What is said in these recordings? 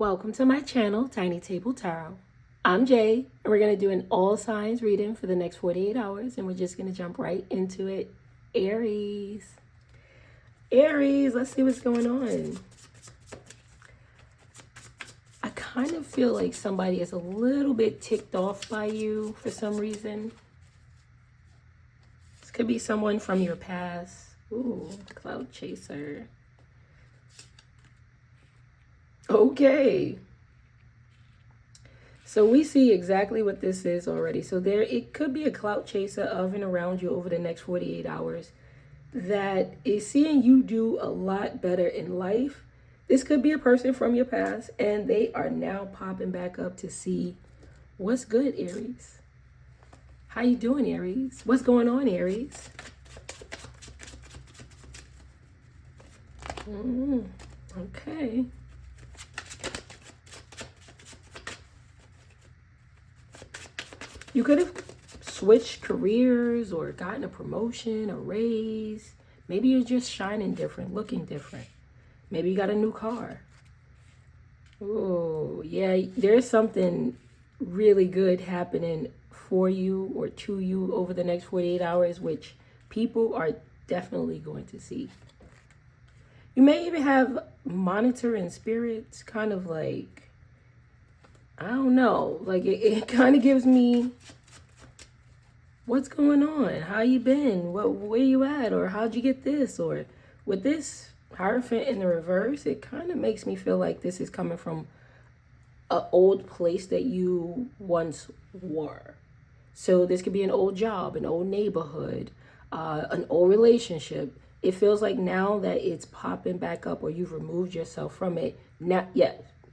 Welcome to my channel, Tiny Table Tarot. I'm Jay, and we're going to do an all signs reading for the next 48 hours, and we're just going to jump right into it. Aries. Aries, let's see what's going on. I kind of feel like somebody is a little bit ticked off by you for some reason. This could be someone from your past. Ooh, cloud chaser. Okay. So we see exactly what this is already. So it could be a clout chaser of and around you over the next 48 hours that is seeing you do a lot better in life. This could be a person from your past, and they are now popping back up to see what's good, Aries. How you doing, Aries? What's going on, Aries? Okay. You could have switched careers or gotten a promotion, a raise. Maybe you're just shining different, looking different. Maybe you got a new car. Oh, yeah, there's something really good happening for you or to you over the next 48 hours, which people are definitely going to see. You may even have monitoring spirits, kind of like, I don't know, like it kind of gives me, what's going on? How you been? Where you at? Or how'd you get this? Or with this Hierophant in the reverse, it kind of makes me feel like this is coming from an old place that you once were. So this could be an old job, an old neighborhood, an old relationship. It feels like now that it's popping back up or you've removed yourself from it, now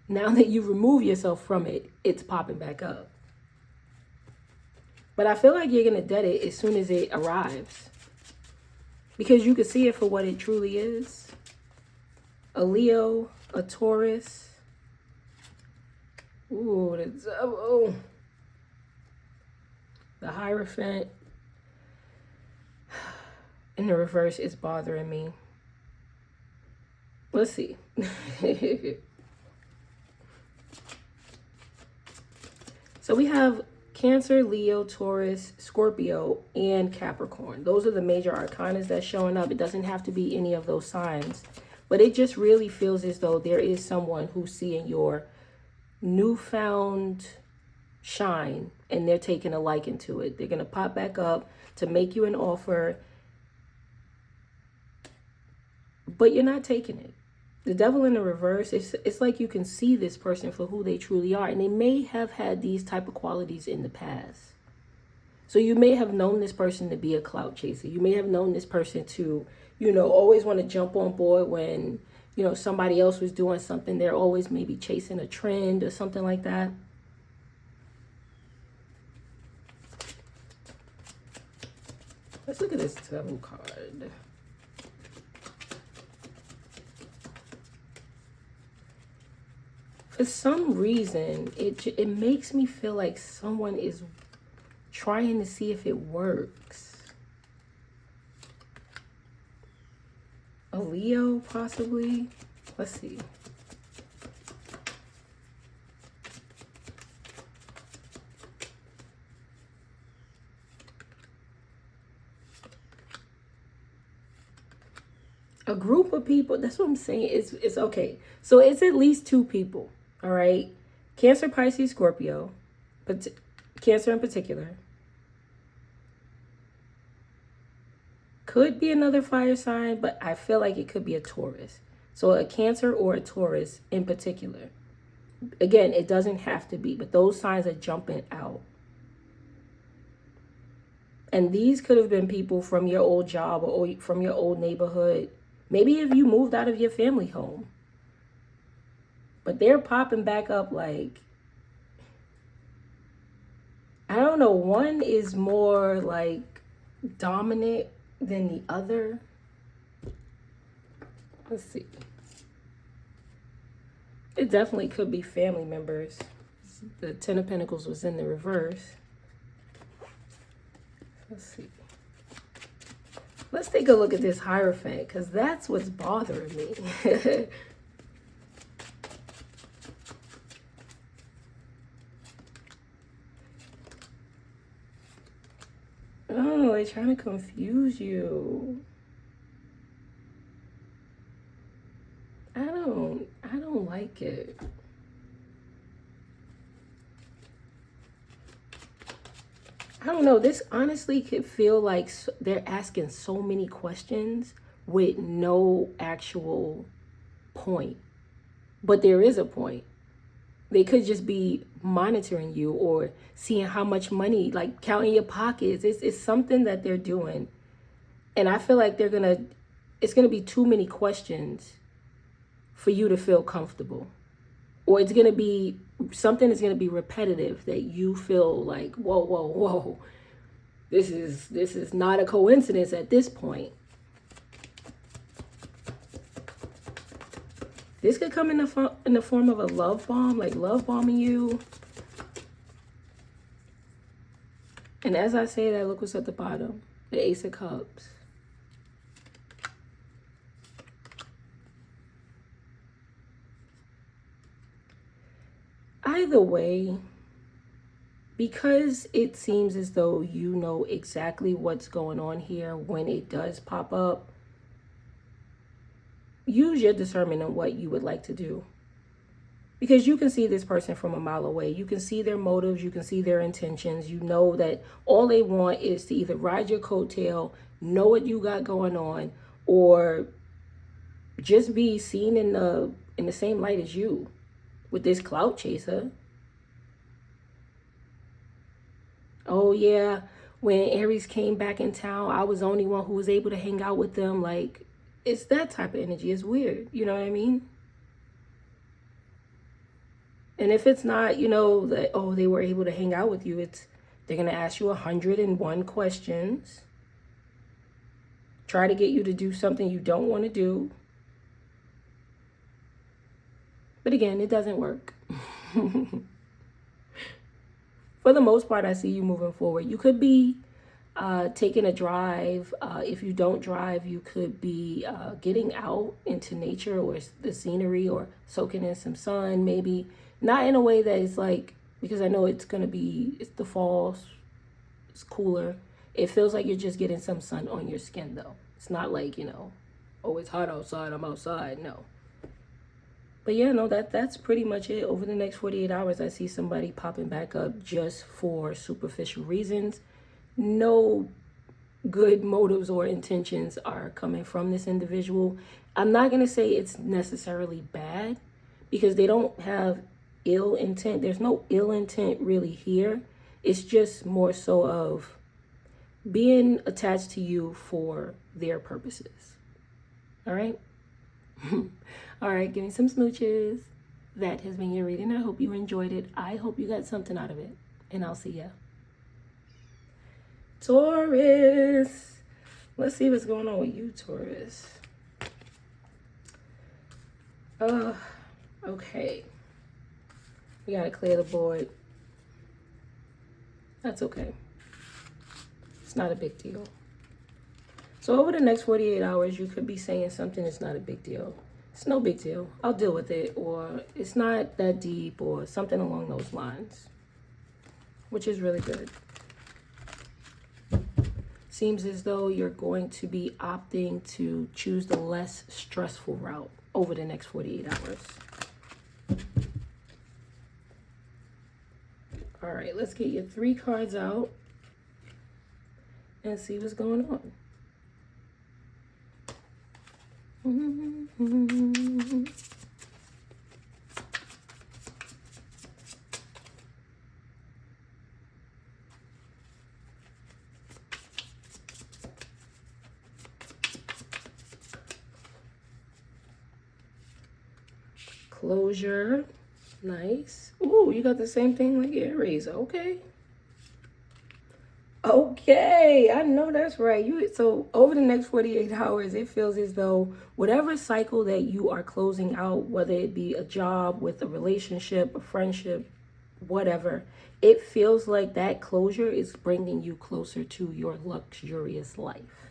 that you've removed yourself from it, it's popping back up. But I feel like you're going to dead it as soon as it arrives. Because you can see it for what it truly is. A Leo, a Taurus. Ooh, the Devil. The Hierophant in the reverse is bothering me. Let's see. So we have Cancer, Leo, Taurus, Scorpio, and Capricorn. Those are the major arcanas that's showing up. It doesn't have to be any of those signs. But it just really feels as though there is someone who's seeing your newfound shine and they're taking a liking to it. They're going to pop back up to make you an offer, but you're not taking it. The Devil in the reverse, it's like you can see this person for who they truly are, and they may have had these type of qualities in the past. So you may have known this person to be a clout chaser. You may have known this person to, always want to jump on board when, somebody else was doing something. They're always maybe chasing a trend or something like that. Let's look at this Devil card. For some reason, it makes me feel like someone is trying to see if it works. A Leo, possibly. Let's see. A group of people, that's what I'm saying. It's okay. So it's at least two people. All right, Cancer, Pisces, Scorpio, but Cancer in particular. Could be another fire sign, but I feel like it could be a Taurus. So a Cancer or a Taurus in particular. Again, it doesn't have to be, but those signs are jumping out. And these could have been people from your old job or from your old neighborhood. Maybe if you moved out of your family home. But they're popping back up like, I don't know, one is more like dominant than the other. Let's see. It definitely could be family members. The Ten of Pentacles was in the reverse. Let's see. Let's take a look at this Hierophant, because that's what's bothering me. they're trying to confuse you. I don't like it. I don't know. This honestly could feel like they're asking so many questions with no actual point. But there is a point. They could just be monitoring you or seeing how much money, like counting your pockets. It's something that they're doing. And I feel like it's going to be too many questions for you to feel comfortable. Or it's going to be, something is going to be repetitive that you feel like, whoa, whoa, whoa. This is not a coincidence at this point. This could come in the form of a love bomb, like love bombing you. And as I say that, look what's at the bottom. The Ace of Cups. Either way, because it seems as though you know exactly what's going on here when it does pop up, use your discernment on what you would like to do. Because you can see this person from a mile away. You can see their motives. You can see their intentions. You know that all they want is to either ride your coattail, know what you got going on, or just be seen in the same light as you with this clout chaser. Oh yeah, when Aries came back in town, I was the only one who was able to hang out with them. Like, it's that type of energy. It's weird. You know what I mean? And if it's not, you know, that, oh, they were able to hang out with you, they're going to ask you 101 questions. Try to get you to do something you don't want to do. But again, it doesn't work. For the most part, I see you moving forward. You could be taking a drive. If you don't drive, you could be getting out into nature or the scenery or soaking in some sun, maybe. Not in a way that is like, because I know it's the fall, it's cooler. It feels like you're just getting some sun on your skin though. It's not like, you know, oh, it's hot outside, I'm outside. No. But yeah, no, that's pretty much it. Over the next 48 hours, I see somebody popping back up just for superficial reasons. No good motives or intentions are coming from this individual. I'm not going to say it's necessarily bad because they don't have ill intent. There's no ill intent really here. It's just more so of being attached to you for their purposes. All right? All right, give me some smooches. That has been your reading. I hope you enjoyed it. I hope you got something out of it. And I'll see ya. Taurus. Let's see what's going on with you, Taurus. Okay. We gotta clear the board. That's okay. It's not a big deal. So over the next 48 hours, you could be saying something that's not a big deal. It's no big deal. I'll deal with it. Or it's not that deep or something along those lines. Which is really good. Seems as though you're going to be opting to choose the less stressful route over the next 48 hours. All right, let's get your 3 cards out and see what's going on. Closure. Nice. Ooh, you got the same thing like Aries. Okay. Okay, I know that's right. So over the next 48 hours, it feels as though whatever cycle that you are closing out, whether it be a job, with a relationship, a friendship, whatever, it feels like that closure is bringing you closer to your luxurious life.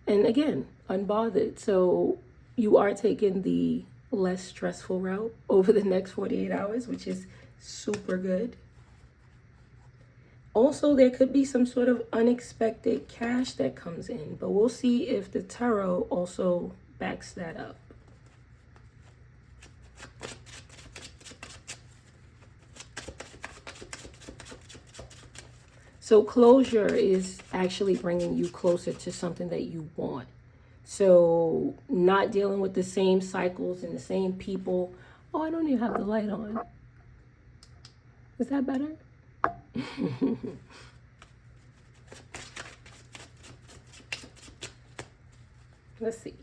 And again, unbothered. So you are taking the less stressful route over the next 48 hours, which is super good. Also, there could be some sort of unexpected cash that comes in, but we'll see if the tarot also backs that up. So closure is actually bringing you closer to something that you want. So not dealing with the same cycles and the same people. Oh, I don't even have the light on. Is that better? Let's see.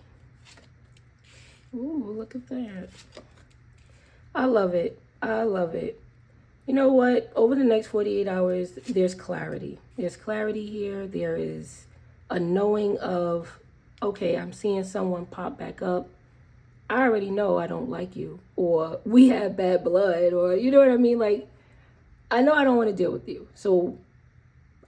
Ooh, look at that. I love it. I love it. You know what? Over the next 48 hours, there's clarity. There's clarity here. There is a knowing of, okay, I'm seeing someone pop back up. I already know I don't like you, or we have bad blood, or you know what I mean? Like, I know I don't want to deal with you. So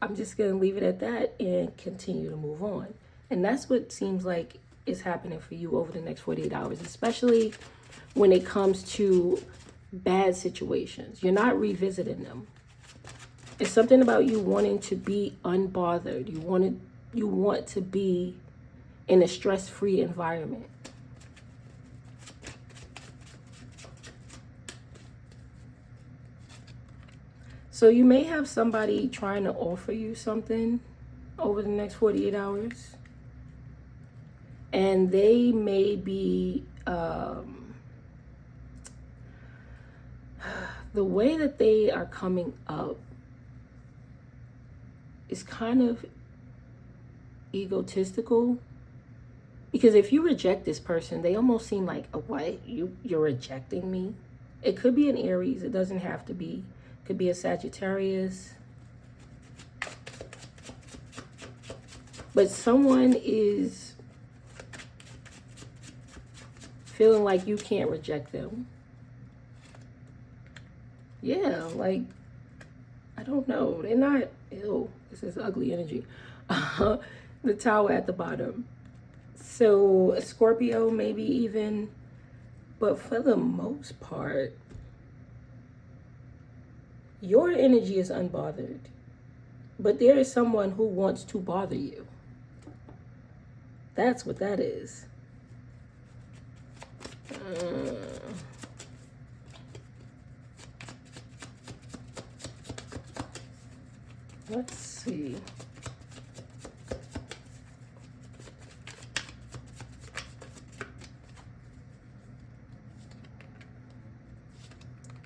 I'm just going to leave it at that and continue to move on. And that's what seems like is happening for you over the next 48 hours, especially when it comes to bad situations. You're not revisiting them. It's something about you wanting to be unbothered. You want to be in a stress-free environment. So you may have somebody trying to offer you something over the next 48 hours. And they may be, the way that they are coming up is kind of egotistical. Because if you reject this person, they almost seem like, oh, what? You're rejecting me? It could be an Aries. It doesn't have to be. It could be a Sagittarius. But someone is feeling like you can't reject them. Yeah, like, I don't know. They're not, ew, this is ugly energy. The Tower at the bottom. So, a Scorpio, maybe even, but for the most part, your energy is unbothered. But there is someone who wants to bother you. That's what that is. Let's see.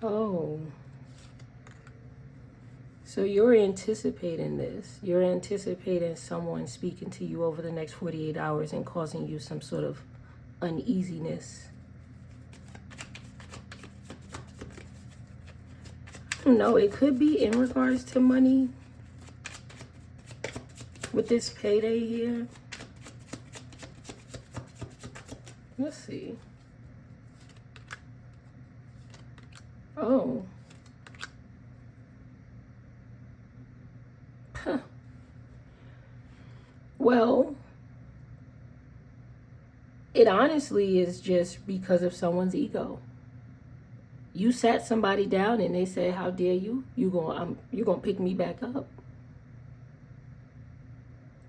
Oh. So you're anticipating this. You're anticipating someone speaking to you over the next 48 hours and causing you some sort of uneasiness. No, it could be in regards to money. With this payday here. Let's see. Oh. Huh. Well, it honestly is just because of someone's ego. You sat somebody down and they said, how dare you? You're gonna pick me back up.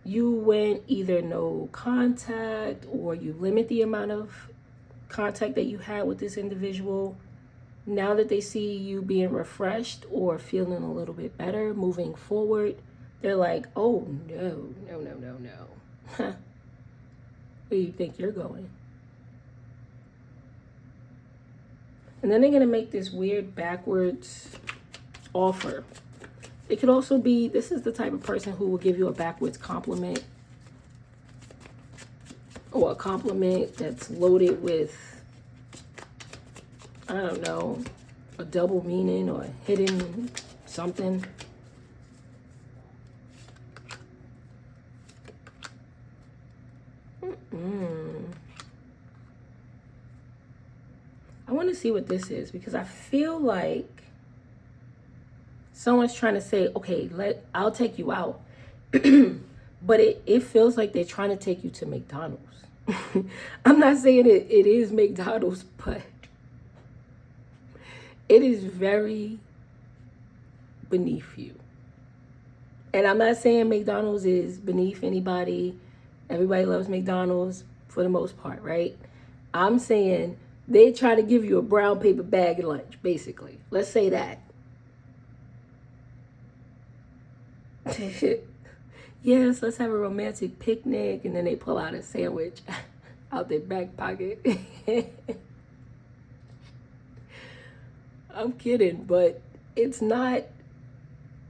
You went either no contact or you limit the amount of contact that you had with this individual. Now that they see you being refreshed or feeling a little bit better, moving forward, they're like, oh, no. Where do you think you're going? And then they're going to make this weird backwards offer. It could also be, this is the type of person who will give you a backwards compliment. Or a compliment that's loaded with, I don't know, a double meaning or hidden something. I want to see what this is because I feel like someone's trying to say, okay, I'll take you out. But it feels like they're trying to take you to McDonald's. I'm not saying it is McDonald's, but it is very beneath you. And I'm not saying McDonald's is beneath anybody. Everybody loves McDonald's for the most part, right? I'm saying they try to give you a brown paper bag at lunch, basically. Let's say that. Yes, let's have a romantic picnic, and then they pull out a sandwich out their back pocket. I'm kidding, but it's not,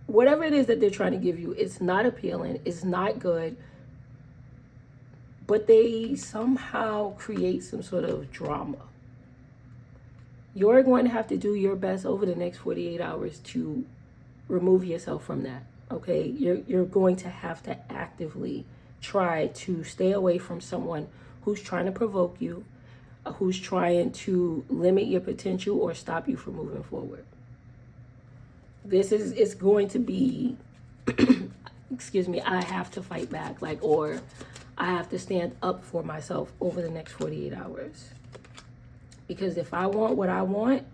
whatever it is that they're trying to give you, it's not appealing, it's not good, but they somehow create some sort of drama. You're going to have to do your best over the next 48 hours to remove yourself from that. Okay, you're going to have to actively try to stay away from someone who's trying to provoke you, who's trying to limit your potential or stop you from moving forward. This is, it's going to be, excuse me, I have to fight back, or I have to stand up for myself over the next 48 hours. Because if I want what I want,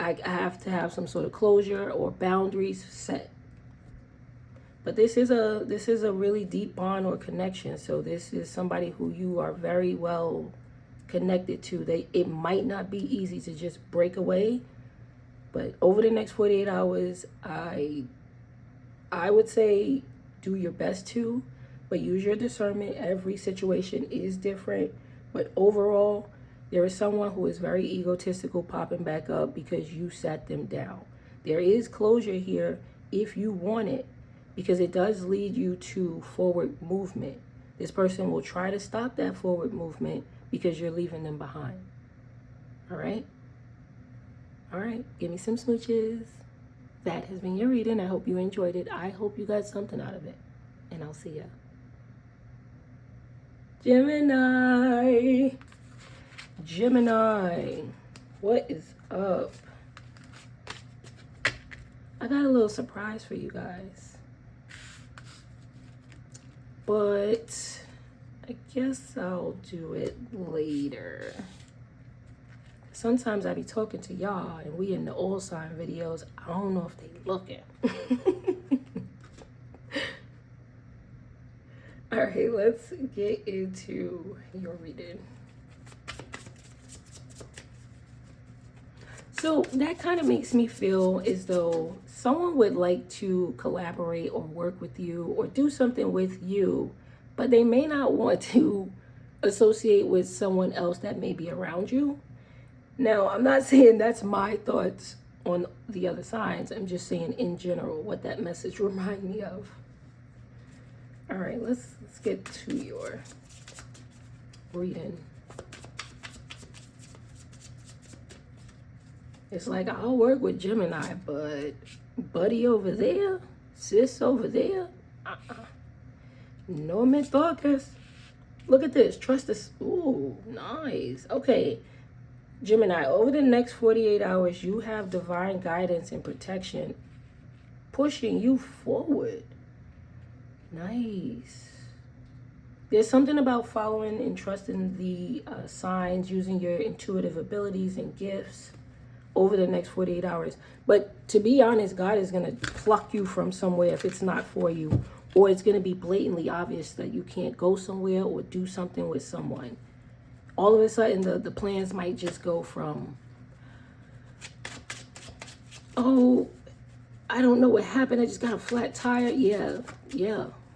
I have to have some sort of closure or boundaries set. But this is a really deep bond or connection. So this is somebody who you are very well connected to. It might not be easy to just break away, but over the next 48 hours, I would say do your best to, but use your discernment. Every situation is different, but overall, there is someone who is very egotistical popping back up because you sat them down. There is closure here if you want it, because it does lead you to forward movement. This person will try to stop that forward movement because you're leaving them behind. All right? All right, give me some smooches. That has been your reading. I hope you enjoyed it. I hope you got something out of it. And I'll see ya. Gemini. Gemini, what is up? I got a little surprise for you guys, but I guess I'll do it later. Sometimes I be talking to y'all and we in the all sign videos. I don't know if they looking. All right, let's get into your reading. So that kind of makes me feel as though someone would like to collaborate or work with you or do something with you, but they may not want to associate with someone else that may be around you. Now, I'm not saying that's my thoughts on the other signs. I'm just saying in general what that message reminds me of. All right, let's get to your reading. It's like, I'll work with Gemini, but buddy over there, sis over there, no me toques. Look at this, trust us. Ooh, nice. Okay, Gemini, over the next 48 hours, you have divine guidance and protection pushing you forward. Nice. There's something about following and trusting the signs, using your intuitive abilities and gifts over the next 48 hours. But to be honest, God is going to pluck you from somewhere if it's not for you, or it's going to be blatantly obvious that you can't go somewhere or do something with someone. All of a sudden, the plans might just go from, oh, I don't know what happened. I just got a flat tire. Yeah.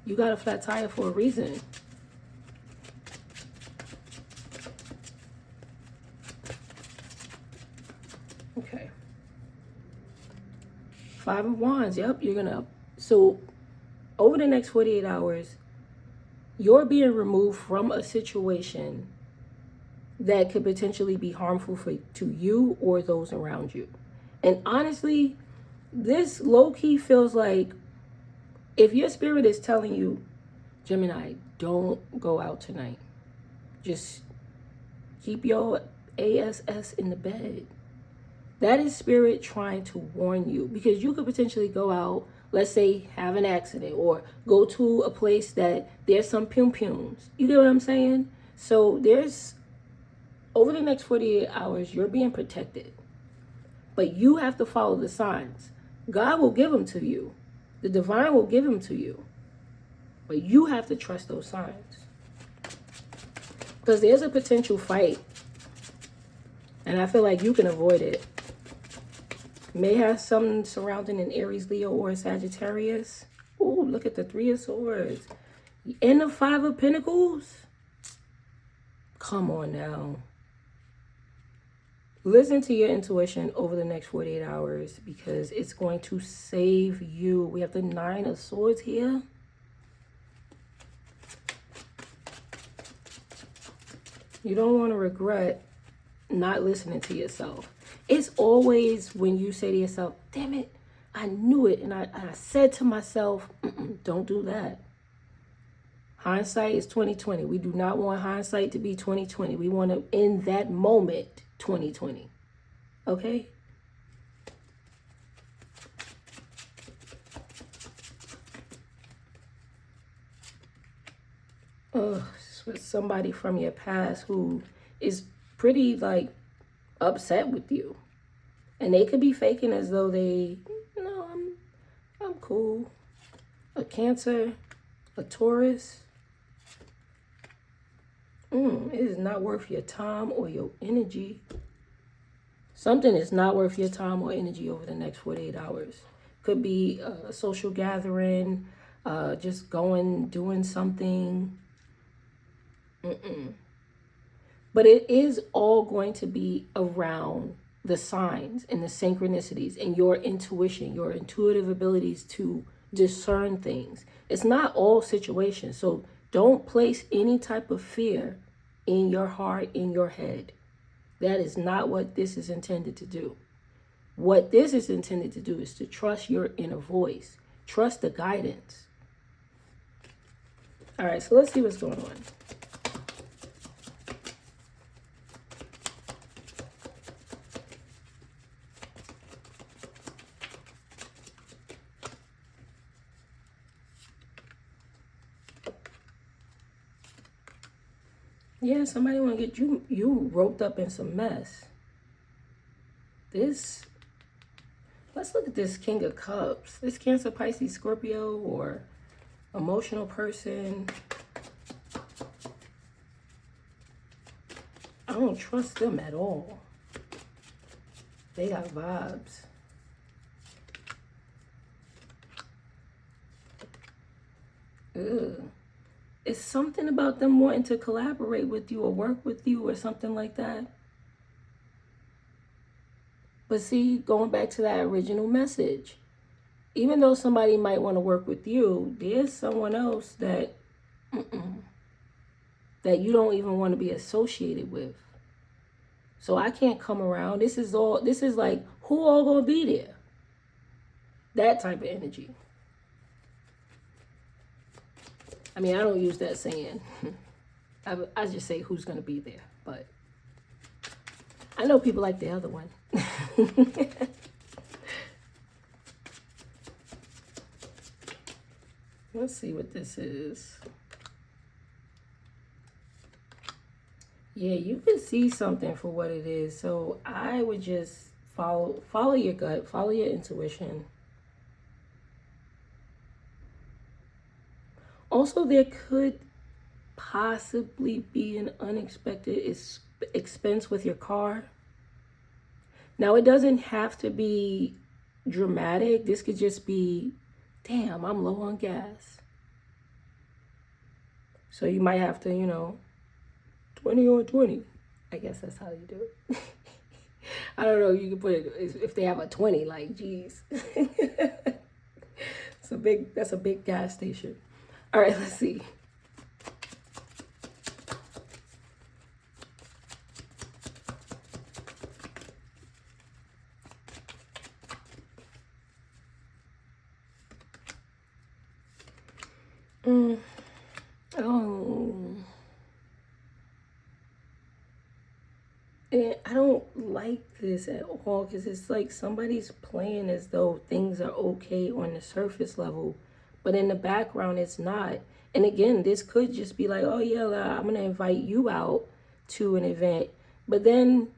You got a flat tire for a reason. Okay. 5 of Wands. Yep, you're going to. So over the next 48 hours, you're being removed from a situation that could potentially be harmful to you or those around you. And honestly, this low-key feels like if your spirit is telling you, Gemini, don't go out tonight. Just keep your ass in the bed. That is spirit trying to warn you, because you could potentially go out, let's say have an accident, or go to a place that there's some pum-pums. You get what I'm saying? So there's, over the next 48 hours, you're being protected. But you have to follow the signs. God will give them to you. The divine will give them to you. But you have to trust those signs. Because there's a potential fight. And I feel like you can avoid it. May have something surrounding an Aries, Leo, or a Sagittarius. Ooh, look at the Three of Swords. And the Five of Pentacles. Come on now. Listen to your intuition over the next 48 hours because it's going to save you. We have the Nine of Swords here. You don't want to regret not listening to yourself. It's always when you say to yourself, damn it, I knew it. And I said to myself, don't do that. Hindsight is 2020. We do not want hindsight to be 2020. We want to, in that moment, 2020. Okay? With somebody from your past who is pretty like upset with you, and they could be faking as though they, no, I'm cool. A Cancer, a Taurus. It is not worth your time or your energy. Something is not worth your time or energy over the next 48 hours. Could be a social gathering, just doing something. But it is all going to be around the signs and the synchronicities and your intuition, your intuitive abilities to discern things. It's not all situations. So don't place any type of fear in your heart, in your head. That is not what this is intended to do. What this is intended to do is to trust your inner voice. Trust the guidance. All right, so let's see what's going on. Yeah, somebody want to get you roped up in some mess. Let's look at this King of Cups. This Cancer, Pisces, Scorpio, or emotional person. I don't trust them at all. They got vibes. Ugh. It's something about them wanting to collaborate with you or work with you or something like that. But see, going back to that original message, even though somebody might want to work with you, there's someone else that that you don't even want to be associated with. So I can't come around. This is like, who all gonna be there? That type of energy. I mean, I don't use that saying. I just say who's going to be there. But I know people like the other one. Let's see what this is. Yeah, you can see something for what it is. So I would just follow your gut, follow your intuition. Also, there could possibly be an unexpected expense with your car. Now, it doesn't have to be dramatic. This could just be, damn, I'm low on gas. So you might have to, 20 on 20. I guess that's how you do it. I don't know. You can put it, if they have a 20, like, geez. That's a big gas station. All right, let's see. And I don't like this at all because it's like somebody's playing as though things are okay on the surface level, but in the background it's not. And again, this could just be like, oh yeah, I'm going to invite you out to an event, but then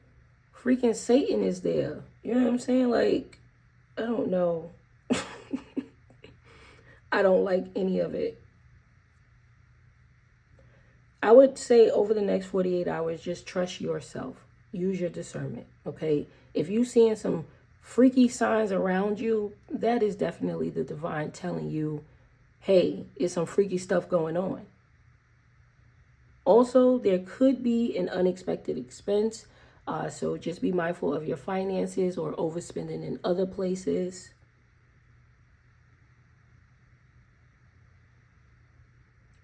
freaking Satan is there. You know what I'm saying? Like, I don't know. I don't like any of it. I would say over the next 48 hours, just trust yourself. Use your discernment, okay? If you're seeing some freaky signs around you, that is definitely the divine telling you, hey, there's some freaky stuff going on. Also, there could be an unexpected expense. So just be mindful of your finances or overspending in other places.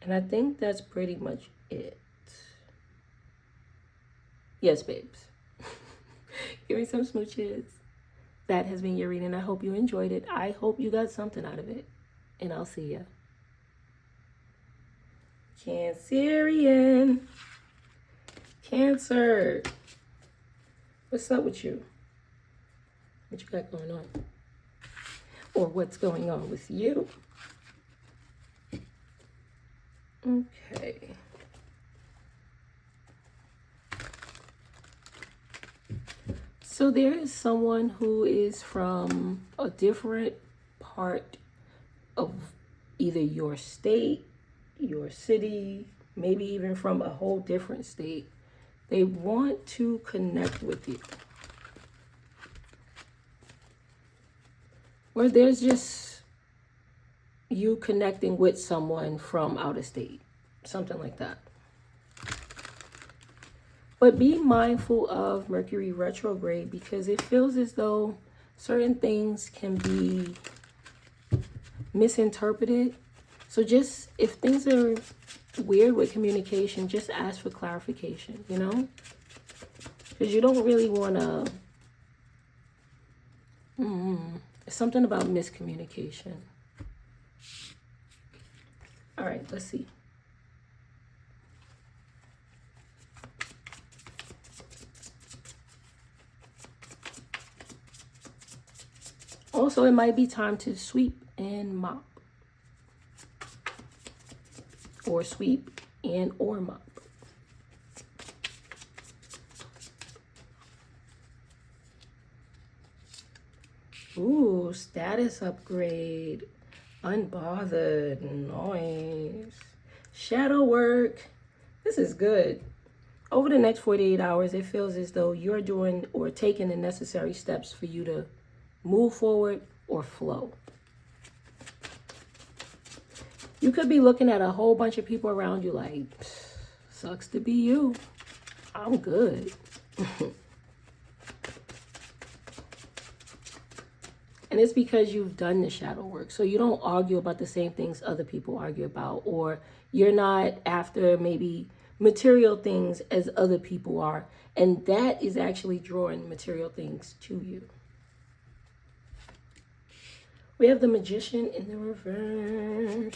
And I think that's pretty much it. Yes, babes. Give me some smooches. That has been your reading. I hope you enjoyed it. I hope you got something out of it. And I'll see ya. Cancerian. Cancer. What's up with you? What you got going on? Or what's going on with you? Okay. So there is someone who is from a different part of either your state, your city, maybe even from a whole different state. They want to connect with you. Or there's just you connecting with someone from out of state. Something like that. But be mindful of Mercury retrograde because it feels as though certain things can be misinterpreted. So just if things are weird with communication, just ask for clarification, you know? Because you don't really want to... something about miscommunication. All right, let's see. Also, it might be time to sweep and mop. Or sweep and or mop. Ooh, status upgrade. Unbothered. Noise. Shadow work. This is good. Over the next 48 hours, it feels as though you're doing or taking the necessary steps for you to move forward or flow. You could be looking at a whole bunch of people around you like, sucks to be you. I'm good. And it's because you've done the shadow work. So you don't argue about the same things other people argue about. Or you're not after maybe material things as other people are. And that is actually drawing material things to you. We have the Magician in the reverse.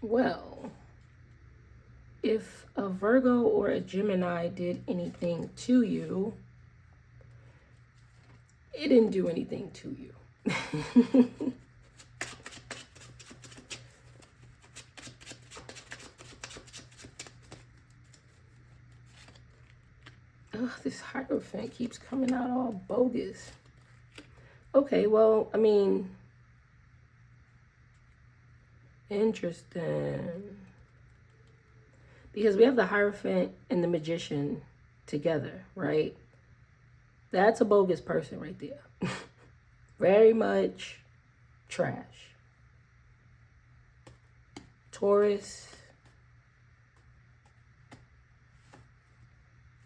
Well, if a Virgo or a Gemini did anything to you, it didn't do anything to you. Ugh, this Hierophant keeps coming out all bogus. Okay, well, I mean, interesting. Because we have the Hierophant and the Magician together, right? That's a bogus person right there. Very much trash. Taurus.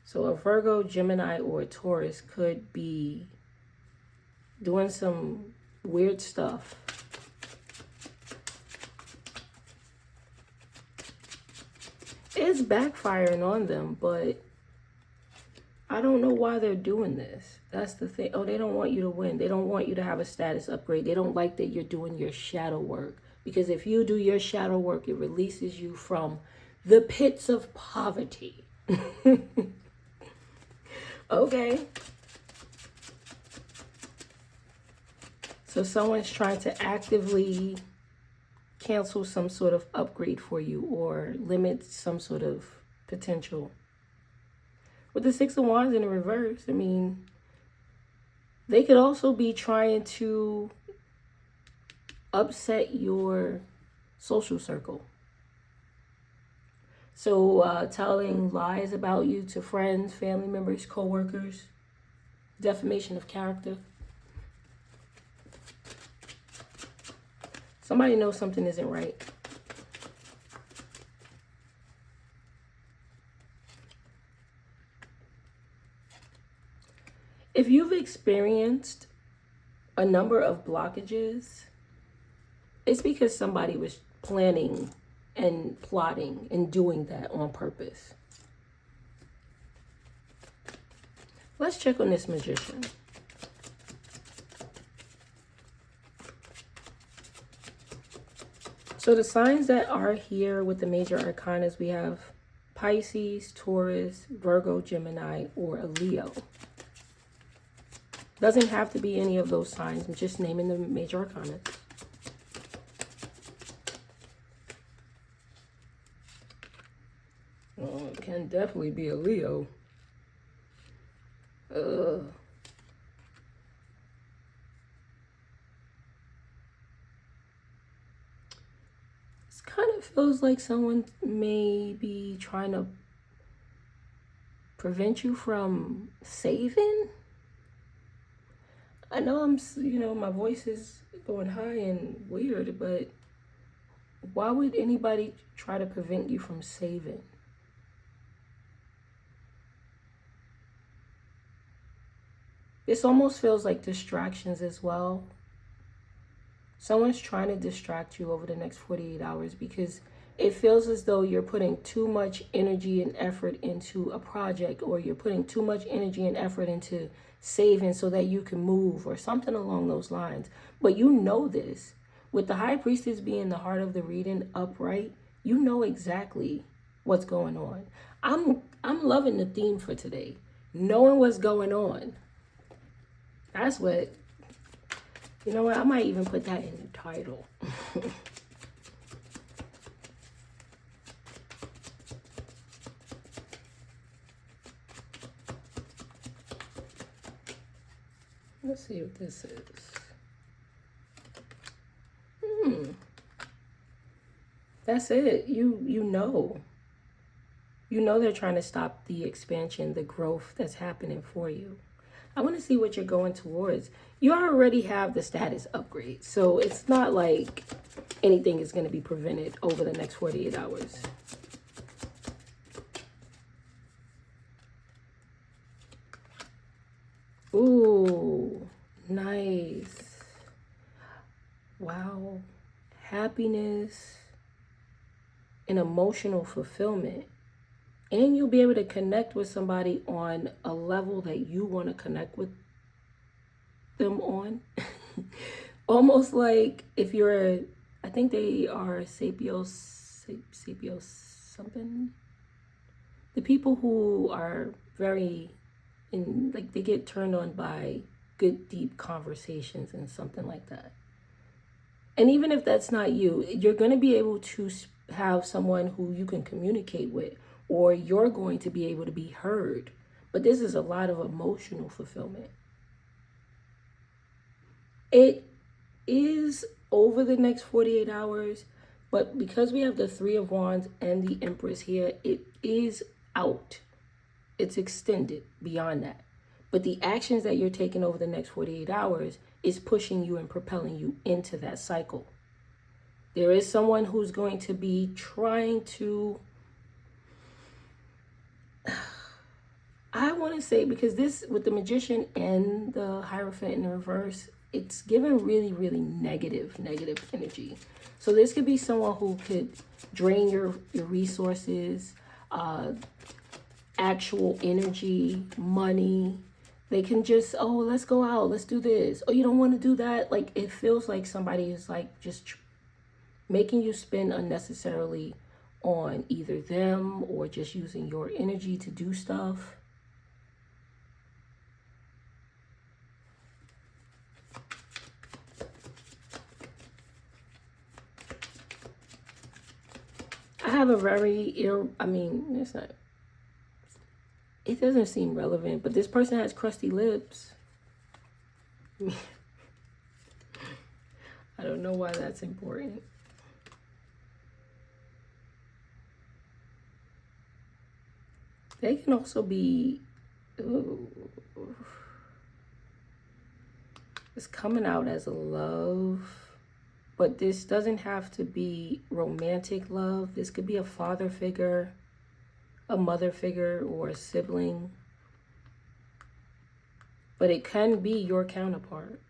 So a Virgo, Gemini, or a Taurus could be doing some weird stuff. It's backfiring on them, but I don't know why they're doing this. That's the thing. Oh, they don't want you to win. They don't want you to have a status upgrade. They don't like that you're doing your shadow work. Because if you do your shadow work, it releases you from the pits of poverty. Okay. So someone's trying to actively cancel some sort of upgrade for you or limit some sort of potential. With the Six of Wands in the reverse, I mean, they could also be trying to upset your social circle. So telling lies about you to friends, family members, co-workers, defamation of character. Somebody knows something isn't right. If you've experienced a number of blockages, it's because somebody was planning and plotting and doing that on purpose. Let's check on this Magician. So the signs that are here with the major arcanas, we have Pisces, Taurus, Virgo, Gemini, or a Leo. Doesn't have to be any of those signs. I'm just naming the major arcana. Oh, it can definitely be a Leo. This kind of feels like someone may be trying to prevent you from saving. I know my voice is going high and weird, but why would anybody try to prevent you from saving? This almost feels like distractions as well. Someone's trying to distract you over the next 48 hours because it feels as though you're putting too much energy and effort into a project, or you're putting too much energy and effort into saving so that you can move or something along those lines. But you know this. With the High Priestess being the heart of the reading upright, you know exactly what's going on. I'm loving the theme for today. Knowing what's going on. That's what, you know what, I might even put that in the title. Let's see what this is. That's it. You know. You know they're trying to stop the expansion, the growth that's happening for you. I want to see what you're going towards. You already have the status upgrade, so it's not like anything is going to be prevented over the next 48 hours. Ooh, nice. Wow. Happiness and emotional fulfillment. And you'll be able to connect with somebody on a level that you want to connect with them on. Almost like if you're I think they are Sapios something. The people who are very like they get turned on by good deep conversations and something like that. And even if that's not you, you're going to be able to have someone who you can communicate with, or you're going to be able to be heard. But this is a lot of emotional fulfillment. It is over the next 48 hours, but because we have the Three of Wands and the Empress here, it is out. It's extended beyond that. But the actions that you're taking over the next 48 hours is pushing you and propelling you into that cycle. There is someone who's going to be trying to, I want to say, because this, with the Magician and the Hierophant in the reverse, it's given really, really negative energy. So this could be someone who could drain your resources, actual energy, money. They can just, oh, let's go out, let's do this. Oh, you don't want to do that? Like, it feels like somebody is like just making you spend unnecessarily on either them or just using your energy to do stuff. I have a very, it's not, it doesn't seem relevant, but this person has crusty lips. I don't know why that's important. They can also be, ooh, it's coming out as a love, but this doesn't have to be romantic love. This could be a father figure, a mother figure, or a sibling. But it can be your counterpart.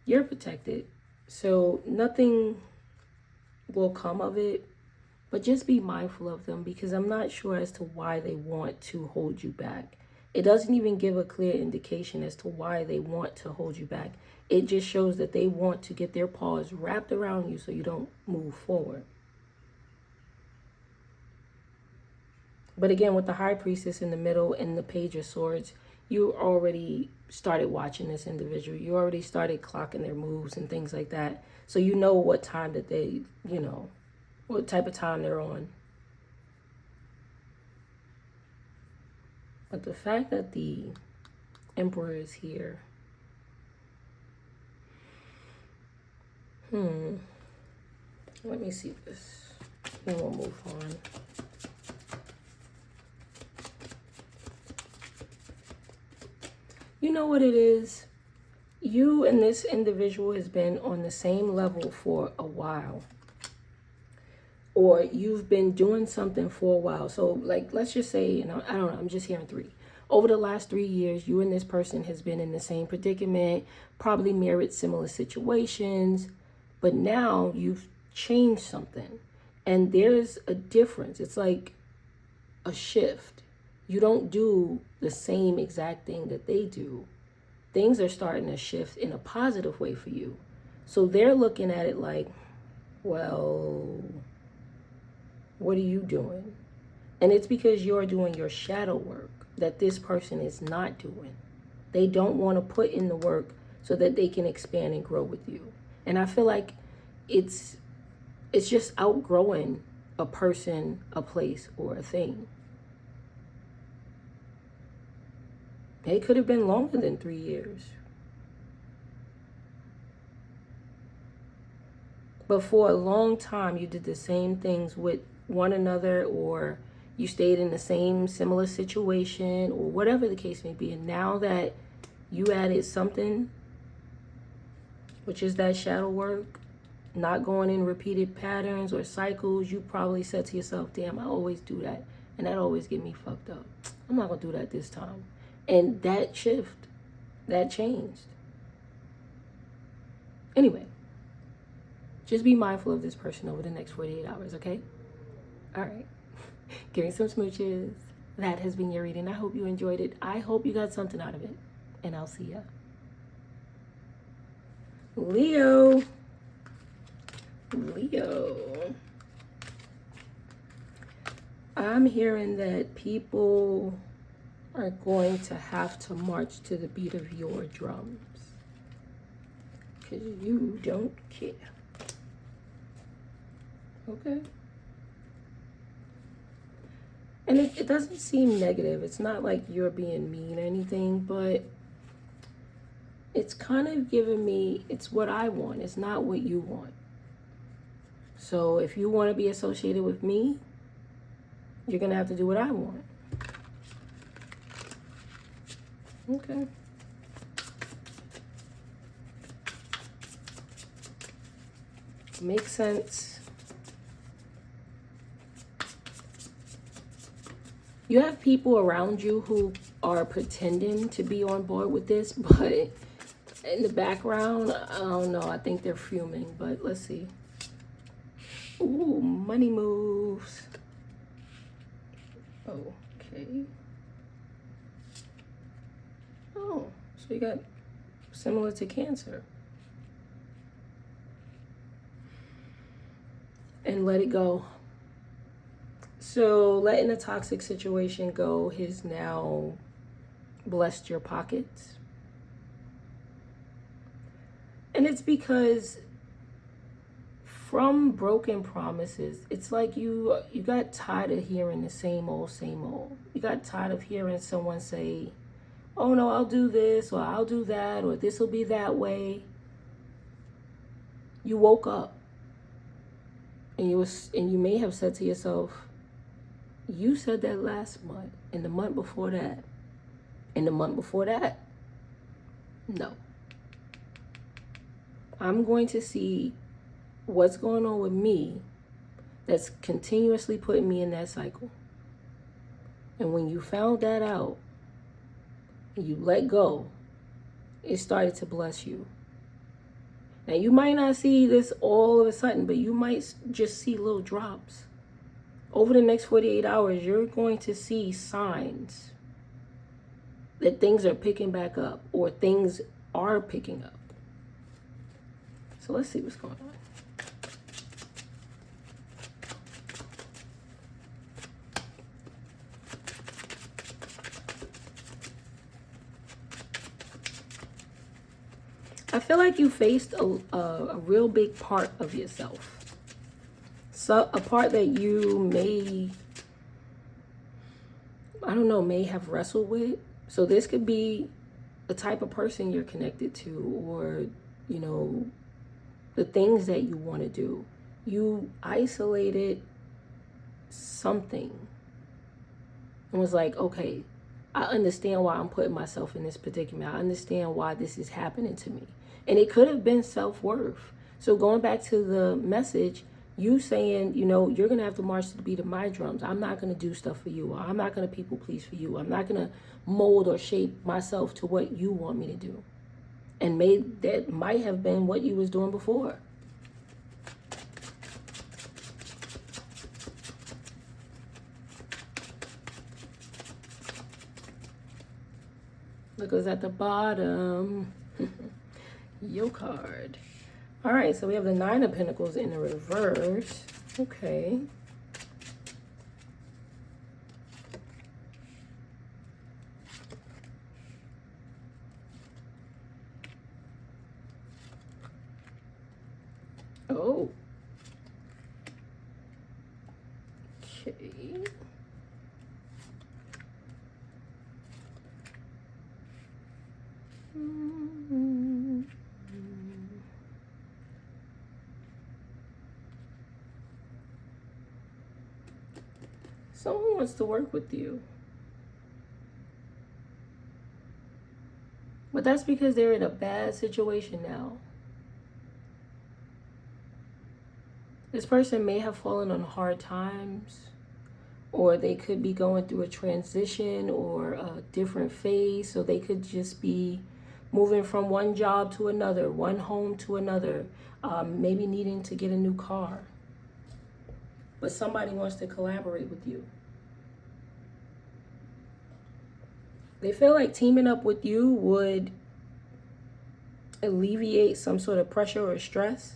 You're protected, so nothing will come of it, but just be mindful of them, because I'm not sure as to why they want to hold you back. It doesn't even give a clear indication as to why they want to hold you back. It just shows that they want to get their paws wrapped around you so you don't move forward. But again, with the High Priestess in the middle and the Page of Swords, you already started watching this individual. You already started clocking their moves and things like that. So you know what time that they, you know, what type of time they're on. But the fact that the Emperor is here. Let me see this. Then we'll move on. You know what it is? You and this individual has been on the same level for a while. Or you've been doing something for a while. So, like, let's just say, you know, I don't know, I'm just hearing 3. Over the last 3 years, you and this person has been in the same predicament, probably mirrored similar situations, but now you've changed something. And there's a difference. It's like a shift. You don't do the same exact thing that they do. Things are starting to shift in a positive way for you. So they're looking at it like, well, what are you doing? And it's because you're doing your shadow work that this person is not doing. They don't want to put in the work so that they can expand and grow with you. And I feel like it's just outgrowing a person, a place, or a thing. It could have been longer than 3 years. But for a long time, you did the same things with one another, or you stayed in the same similar situation, or whatever the case may be. And now that you added something, which is that shadow work, not going in repeated patterns or cycles, you probably said to yourself, damn, I always do that. And that always get me fucked up. I'm not going to do that this time. And that shift, that changed. Anyway, just be mindful of this person over the next 48 hours, okay? All right. Give me some smooches. That has been your reading. I hope you enjoyed it. I hope you got something out of it. And I'll see ya. Leo. I'm hearing that people are going to have to march to the beat of your drums, because you don't care. Okay? And it doesn't seem negative. It's not like you're being mean or anything, but it's kind of giving me, it's what I want. It's not what you want. So if you want to be associated with me, you're going to have to do what I want. Okay. Makes sense. You have people around you who are pretending to be on board with this, but in the background, I don't know. I think they're fuming, but let's see. Ooh, money moves. Okay. Oh, so you got similar to Cancer. And let it go. So letting a toxic situation go has now blessed your pockets. And it's because from broken promises, it's like you got tired of hearing the same old, same old. You got tired of hearing someone say, oh no, I'll do this, or I'll do that, or this will be that way. You woke up and you may have said to yourself, you said that last month, and the month before that, and the month before that. No. I'm going to see what's going on with me that's continuously putting me in that cycle. And when you found that out, and you let go, it started to bless you. Now, you might not see this all of a sudden, but you might just see little drops. Over the next 48 hours, you're going to see signs that things are picking back up, or things are picking up. So let's see what's going on. I feel like you faced a real big part of yourself. So a part that you may, I don't know, may have wrestled with. So this could be the type of person you're connected to, or, you know, the things that you want to do. You isolated something and was like, okay, I understand why I'm putting myself in this predicament. I understand why this is happening to me. And it could have been self-worth. So going back to the message, you saying, you know, you're going to have to march to the beat of my drums. I'm not going to do stuff for you. Or I'm not going to people please for you. I'm not going to mold or shape myself to what you want me to do. And that might have been what you was doing before. Look who's at the bottom. Your card. All right, so we have the Nine of Pentacles in the reverse. Okay. Oh. Okay. Someone wants to work with you. But that's because they're in a bad situation now. This person may have fallen on hard times, or they could be going through a transition or a different phase. So they could just be moving from one job to another, one home to another, maybe needing to get a new car. But somebody wants to collaborate with you. They feel like teaming up with you would alleviate some sort of pressure or stress.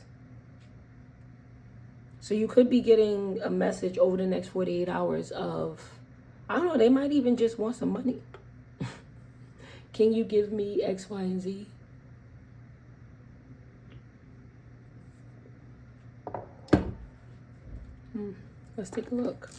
So you could be getting a message over the next 48 hours of, I don't know, they might even just want some money. Can you give me X, Y, and Z? Let's take a look.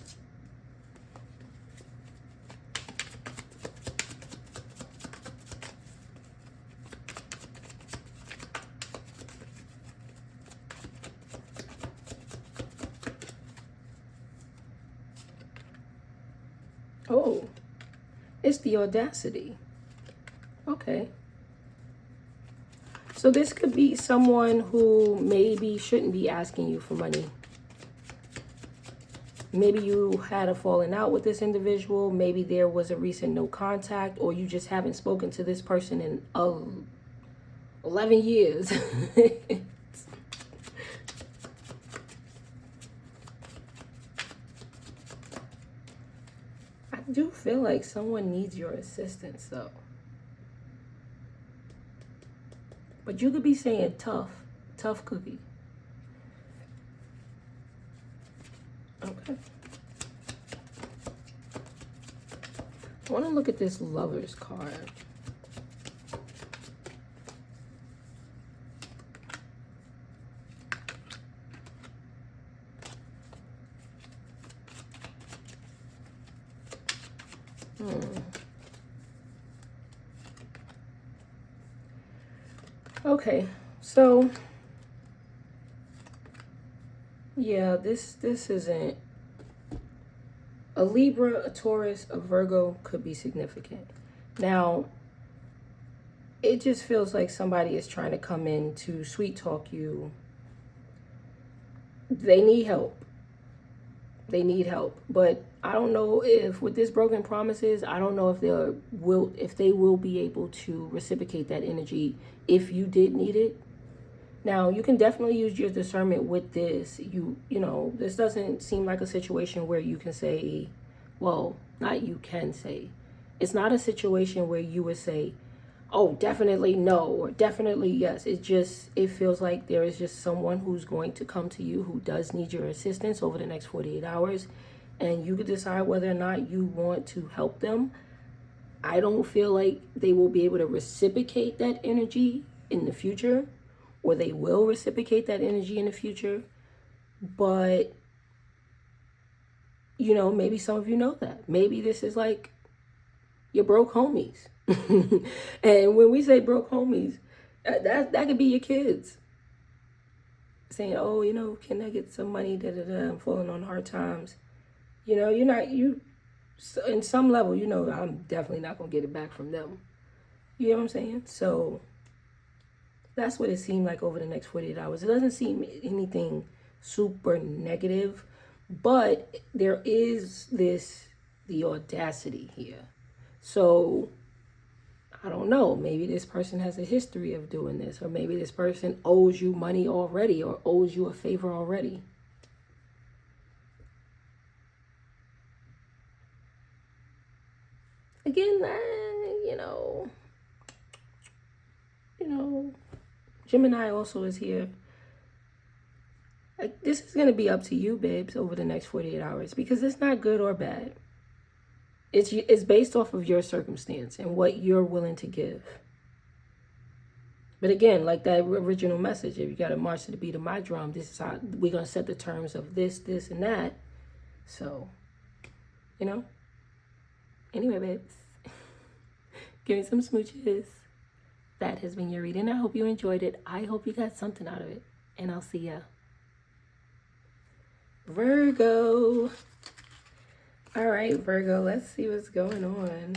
Oh, it's the audacity. Okay. So this could be someone who maybe shouldn't be asking you for money. Maybe you had a falling out with this individual. Maybe there was a recent no contact, or you just haven't spoken to this person in 11 years. I do feel like someone needs your assistance, though. But you could be saying tough cookie. Okay. I want to look at this Lover's card. Okay, so yeah, this isn't a Libra, a Taurus, a Virgo could be significant. Now, it just feels like somebody is trying to come in to sweet talk you. They need help. They need help, but I don't know if with this broken promises, I don't know if they will be able to reciprocate that energy if you did need it. Now, you can definitely use your discernment with this. You know, this doesn't seem like a situation where you can say, well, not you can say. It's not a situation where you would say, oh, definitely no, or definitely yes. It feels like there is just someone who's going to come to you who does need your assistance over the next 48 hours. And you could decide whether or not you want to help them. I don't feel like they will be able to reciprocate that energy in the future, or they will reciprocate that energy in the future. But, you know, maybe some of you know that. Maybe this is like your broke homies. And when we say broke homies, that could be your kids saying, oh, you know, can I get some money? I'm falling on hard times. You know, in some level, you know, I'm definitely not going to get it back from them. You know what I'm saying? So that's what it seemed like over the next 48 hours. It doesn't seem anything super negative, but there is the audacity here. So I don't know, maybe this person has a history of doing this, or maybe this person owes you money already or owes you a favor already. Again, you know, Gemini also is here. Like, this is going to be up to you, babes, over the next 48 hours, because it's not good or bad. It's based off of your circumstance and what you're willing to give. But again, like that original message, if you got to march to the beat of my drum, this is how we're going to set the terms of this, and that. So, you know. Anyway, babes, give me some smooches. That has been your reading. I hope you enjoyed it. I hope you got something out of it. And I'll see ya. Virgo. All right, Virgo, let's see what's going on.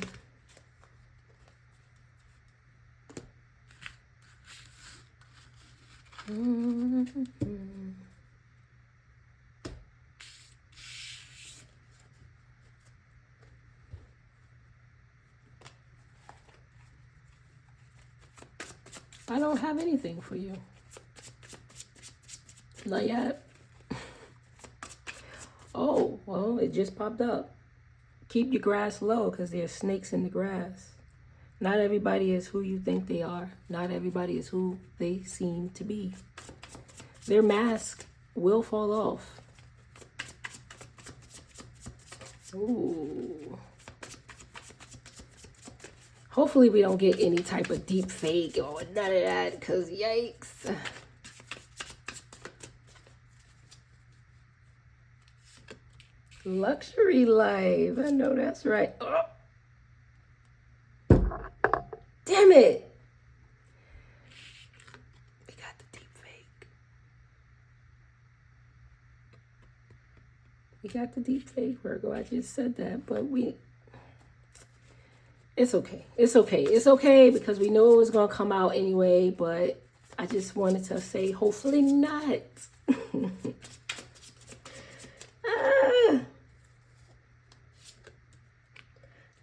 I don't have anything for you. Not yet. Oh, well, it just popped up. Keep your grass low because there's snakes in the grass. Not everybody is who you think they are. Not everybody is who they seem to be. Their mask will fall off. Ooh. Hopefully we don't get any type of deep fake or none of that, because yikes. Luxury life. I know that's right. Oh. Damn it. We got the deep fake. We got the deep fake, Virgo. I just said that, but it's okay. It's okay. It's okay because we know it was going to come out anyway, but I just wanted to say hopefully not.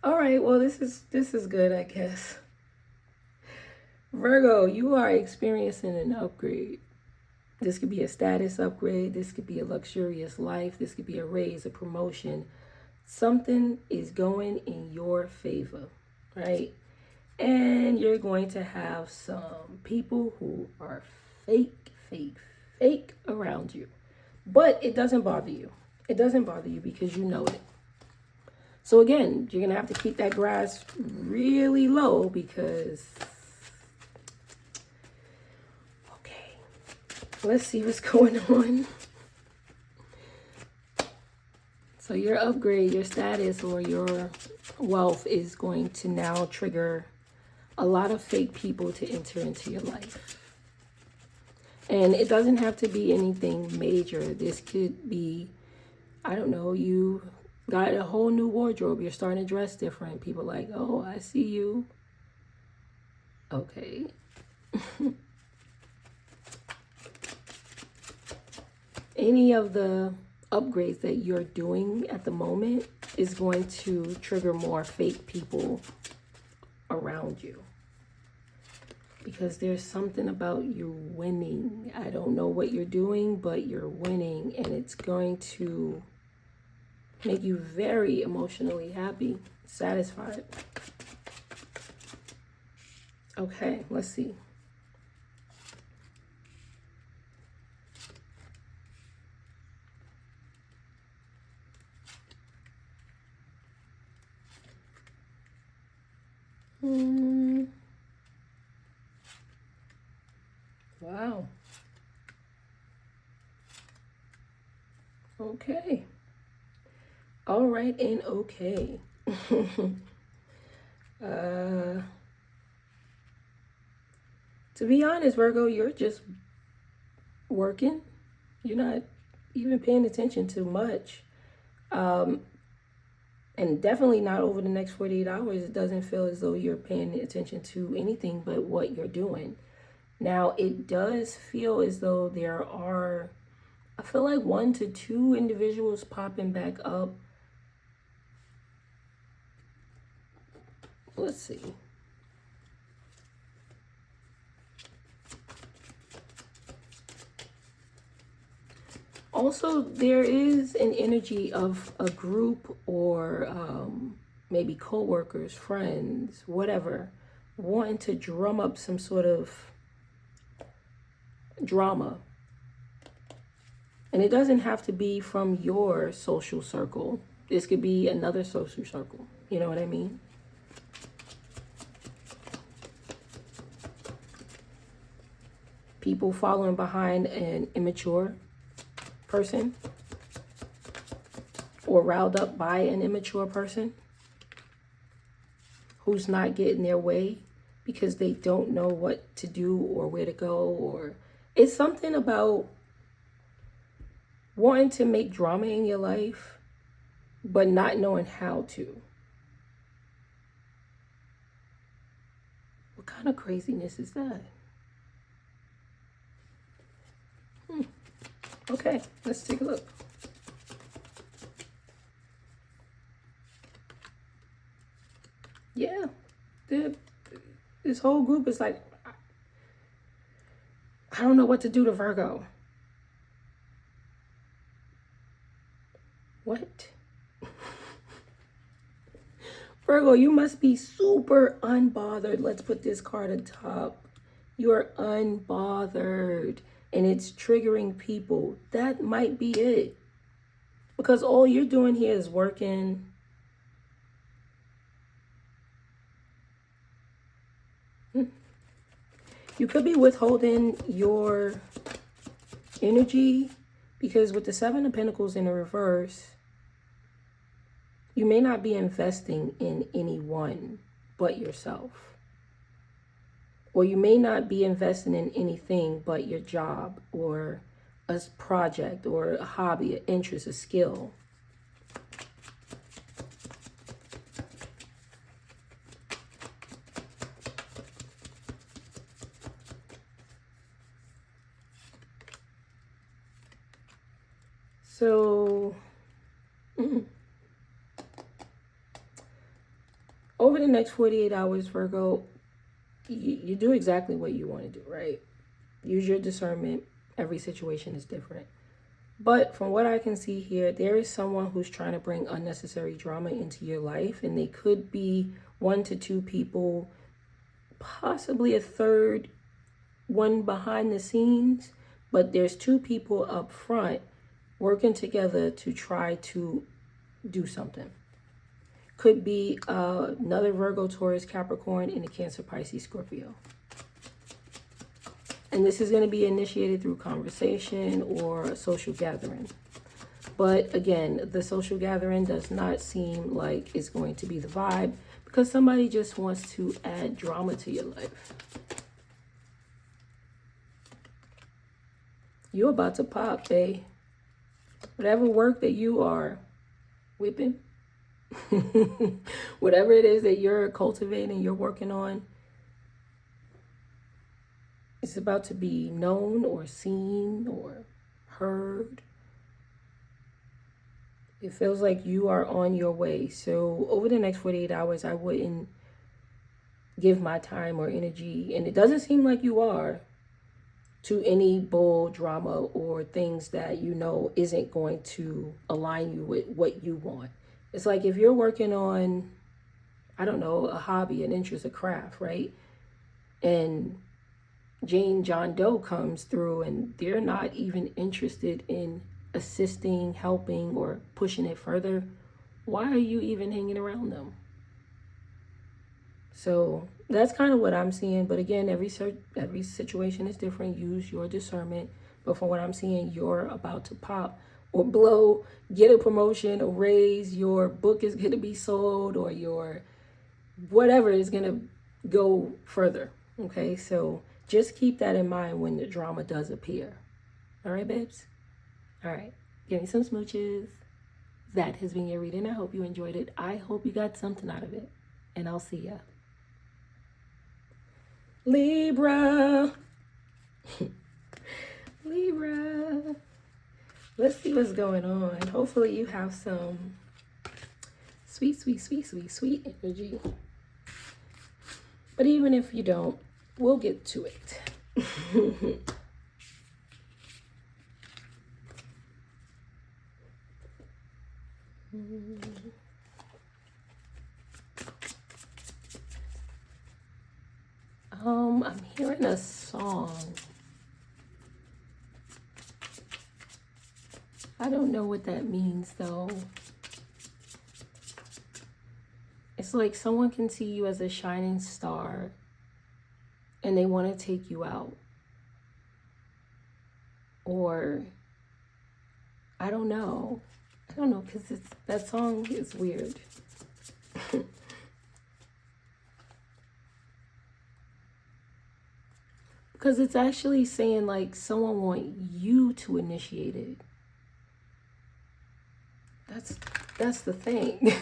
All right, well, this is good, I guess. Virgo, you are experiencing an upgrade. This could be a status upgrade. This could be a luxurious life. This could be a raise, a promotion. Something is going in your favor, right? And you're going to have some people who are fake around you. But it doesn't bother you. It doesn't bother you because you know it. So again, you're going to have to keep that grass really low because, okay, let's see what's going on. So your upgrade, your status, or your wealth is going to now trigger a lot of fake people to enter into your life. And it doesn't have to be anything major. This could be, I don't know, you got a whole new wardrobe. You're starting to dress different. People are like, oh, I see you. Okay. Any of the upgrades that you're doing at the moment is going to trigger more fake people around you. Because there's something about you winning. I don't know what you're doing, but you're winning. And it's going to make you very emotionally happy, satisfied. Okay, let's see. Wow. Okay. All right, and okay. To be honest, Virgo, you're just working. You're not even paying attention to much. And definitely not over the next 48 hours. It doesn't feel as though you're paying attention to anything but what you're doing. Now, it does feel as though there are, I feel like 1 to 2 individuals popping back up. Let's see. Also, there is an energy of a group or maybe co-workers, friends, whatever, wanting to drum up some sort of drama. And it doesn't have to be from your social circle. This could be another social circle. You know what I mean? People following behind an immature person or riled up by an immature person who's not getting their way because they don't know what to do or where to go, or it's something about wanting to make drama in your life but not knowing how to. What kind of craziness is that? Okay, let's take a look. Yeah, this whole group is like, I don't know what to do to Virgo. What? Virgo, you must be super unbothered. Let's put this card on top. You're unbothered and it's triggering people. That might be it. Because all you're doing here is working. You could be withholding your energy because with the 7 of Pentacles in the reverse, you may not be investing in anyone but yourself. Or you may not be investing in anything but your job or a project or a hobby, an interest, a skill. So, over the next 48 hours, Virgo, you do exactly what you want to do, right? Use your discernment. Every situation is different. But from what I can see here, there is someone who's trying to bring unnecessary drama into your life. And they could be 1 to 2 people, possibly a third one behind the scenes. But there's 2 people up front working together to try to do something. Could be another Virgo, Taurus, Capricorn, and a Cancer, Pisces, Scorpio. And this is going to be initiated through conversation or a social gathering. But again, the social gathering does not seem like it's going to be the vibe because somebody just wants to add drama to your life. You're about to pop, babe. Whatever work that you are whipping, whatever it is that you're cultivating, you're working on, it's about to be known or seen or heard. It feels like you are on your way. So over the next 48 hours, I wouldn't give my time or energy, and it doesn't seem like you are, to any bull drama or things that you know isn't going to align you with what you want. It's like if you're working on, I don't know, a hobby, an interest, a craft, right? And John Doe comes through and they're not even interested in assisting, helping, or pushing it further. Why are you even hanging around them? So that's kind of what I'm seeing. But again, every situation is different. Use your discernment. But from what I'm seeing, you're about to pop or blow, get a promotion, a raise, your book is going to be sold, or your whatever is going to go further. Okay, so just keep that in mind when the drama does appear. All right, babes? All right, give me some smooches. That has been your reading. I hope you enjoyed it. I hope you got something out of it. And I'll see ya. Libra. Libra. Let's see what's going on. Hopefully you have some sweet, sweet, sweet, sweet, sweet energy. But even if you don't, we'll get to it. I'm hearing a song. I don't know what that means though. It's like someone can see you as a shining star and they want to take you out. Or I don't know. Because that song is weird. Because it's actually saying like someone want you to initiate it. That's the thing.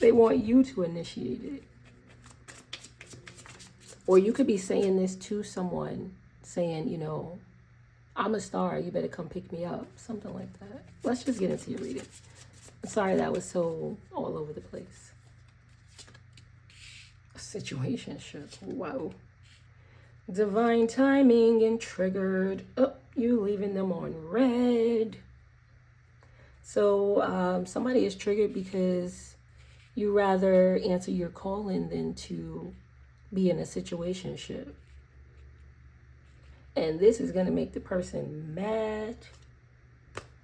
They want you to initiate it. Or you could be saying this to someone, saying, you know, I'm a star, you better come pick me up. Something like that. Let's just get into your reading. Sorry that was so all over the place. Situationship. Wow. Divine timing and triggered. Oh, you leaving them on red. So somebody is triggered because you rather answer your calling than to be in a situationship. And this is going to make the person mad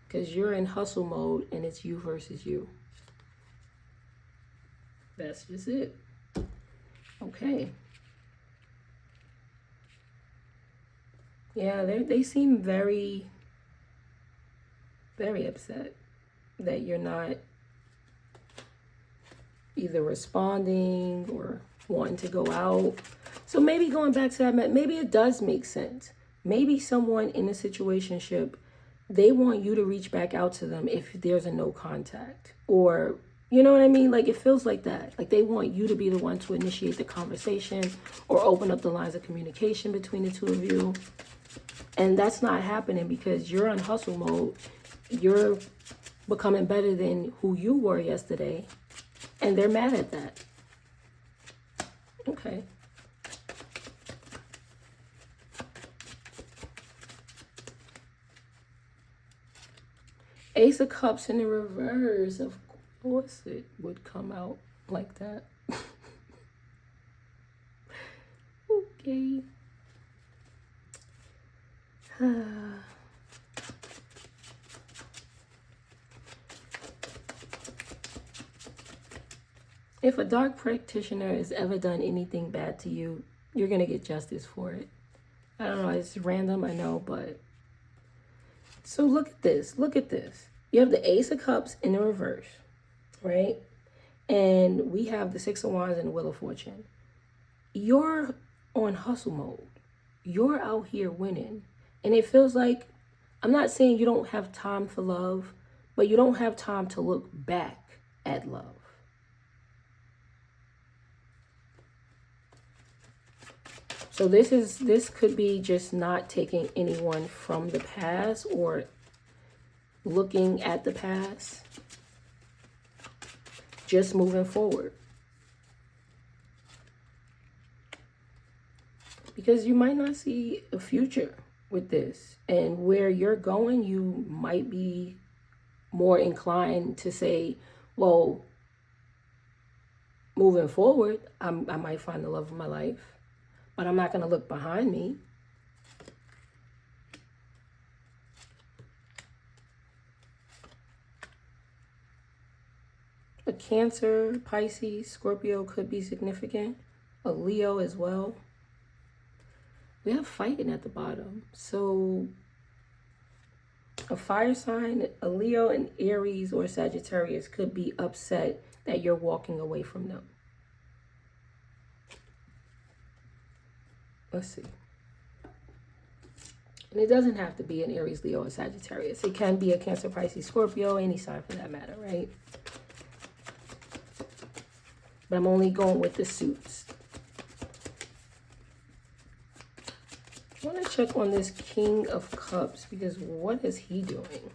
because you're in hustle mode and it's you versus you. That's just it. Okay. Yeah, they seem very, very upset that you're not either responding or wanting to go out. So maybe going back to that, maybe it does make sense. Maybe someone in a situationship, they want you to reach back out to them if there's a no contact. Or, you know what I mean? Like, it feels like that. Like, they want you to be the one to initiate the conversation or open up the lines of communication between the two of you. And that's not happening because you're on hustle mode. You're becoming better than who you were yesterday. And they're mad at that. Okay. Ace of Cups in the reverse. Of course it would come out like that. Okay. If a dark practitioner has ever done anything bad to you, you're going to get justice for it. I don't know, it's random, I know, but... So look at this. Look at this. You have the Ace of Cups in the reverse, right? And we have the Six of Wands and the Wheel of Fortune. You're on hustle mode. You're out here winning. And it feels like, I'm not saying you don't have time for love, but you don't have time to look back at love. So this could be just not taking anyone from the past or looking at the past. Just moving forward. Because you might not see a future with this. And where you're going, you might be more inclined to say, well, moving forward, I might find the love of my life. But I'm not going to look behind me. A Cancer, Pisces, Scorpio could be significant. A Leo as well. We have fighting at the bottom. So a fire sign, a Leo, an Aries, or Sagittarius could be upset that you're walking away from them. Let's see. And it doesn't have to be an Aries, Leo, or Sagittarius. It can be a Cancer, Pisces, Scorpio, any sign for that matter, right? But I'm only going with the suits. I want to check on this King of Cups because what is he doing?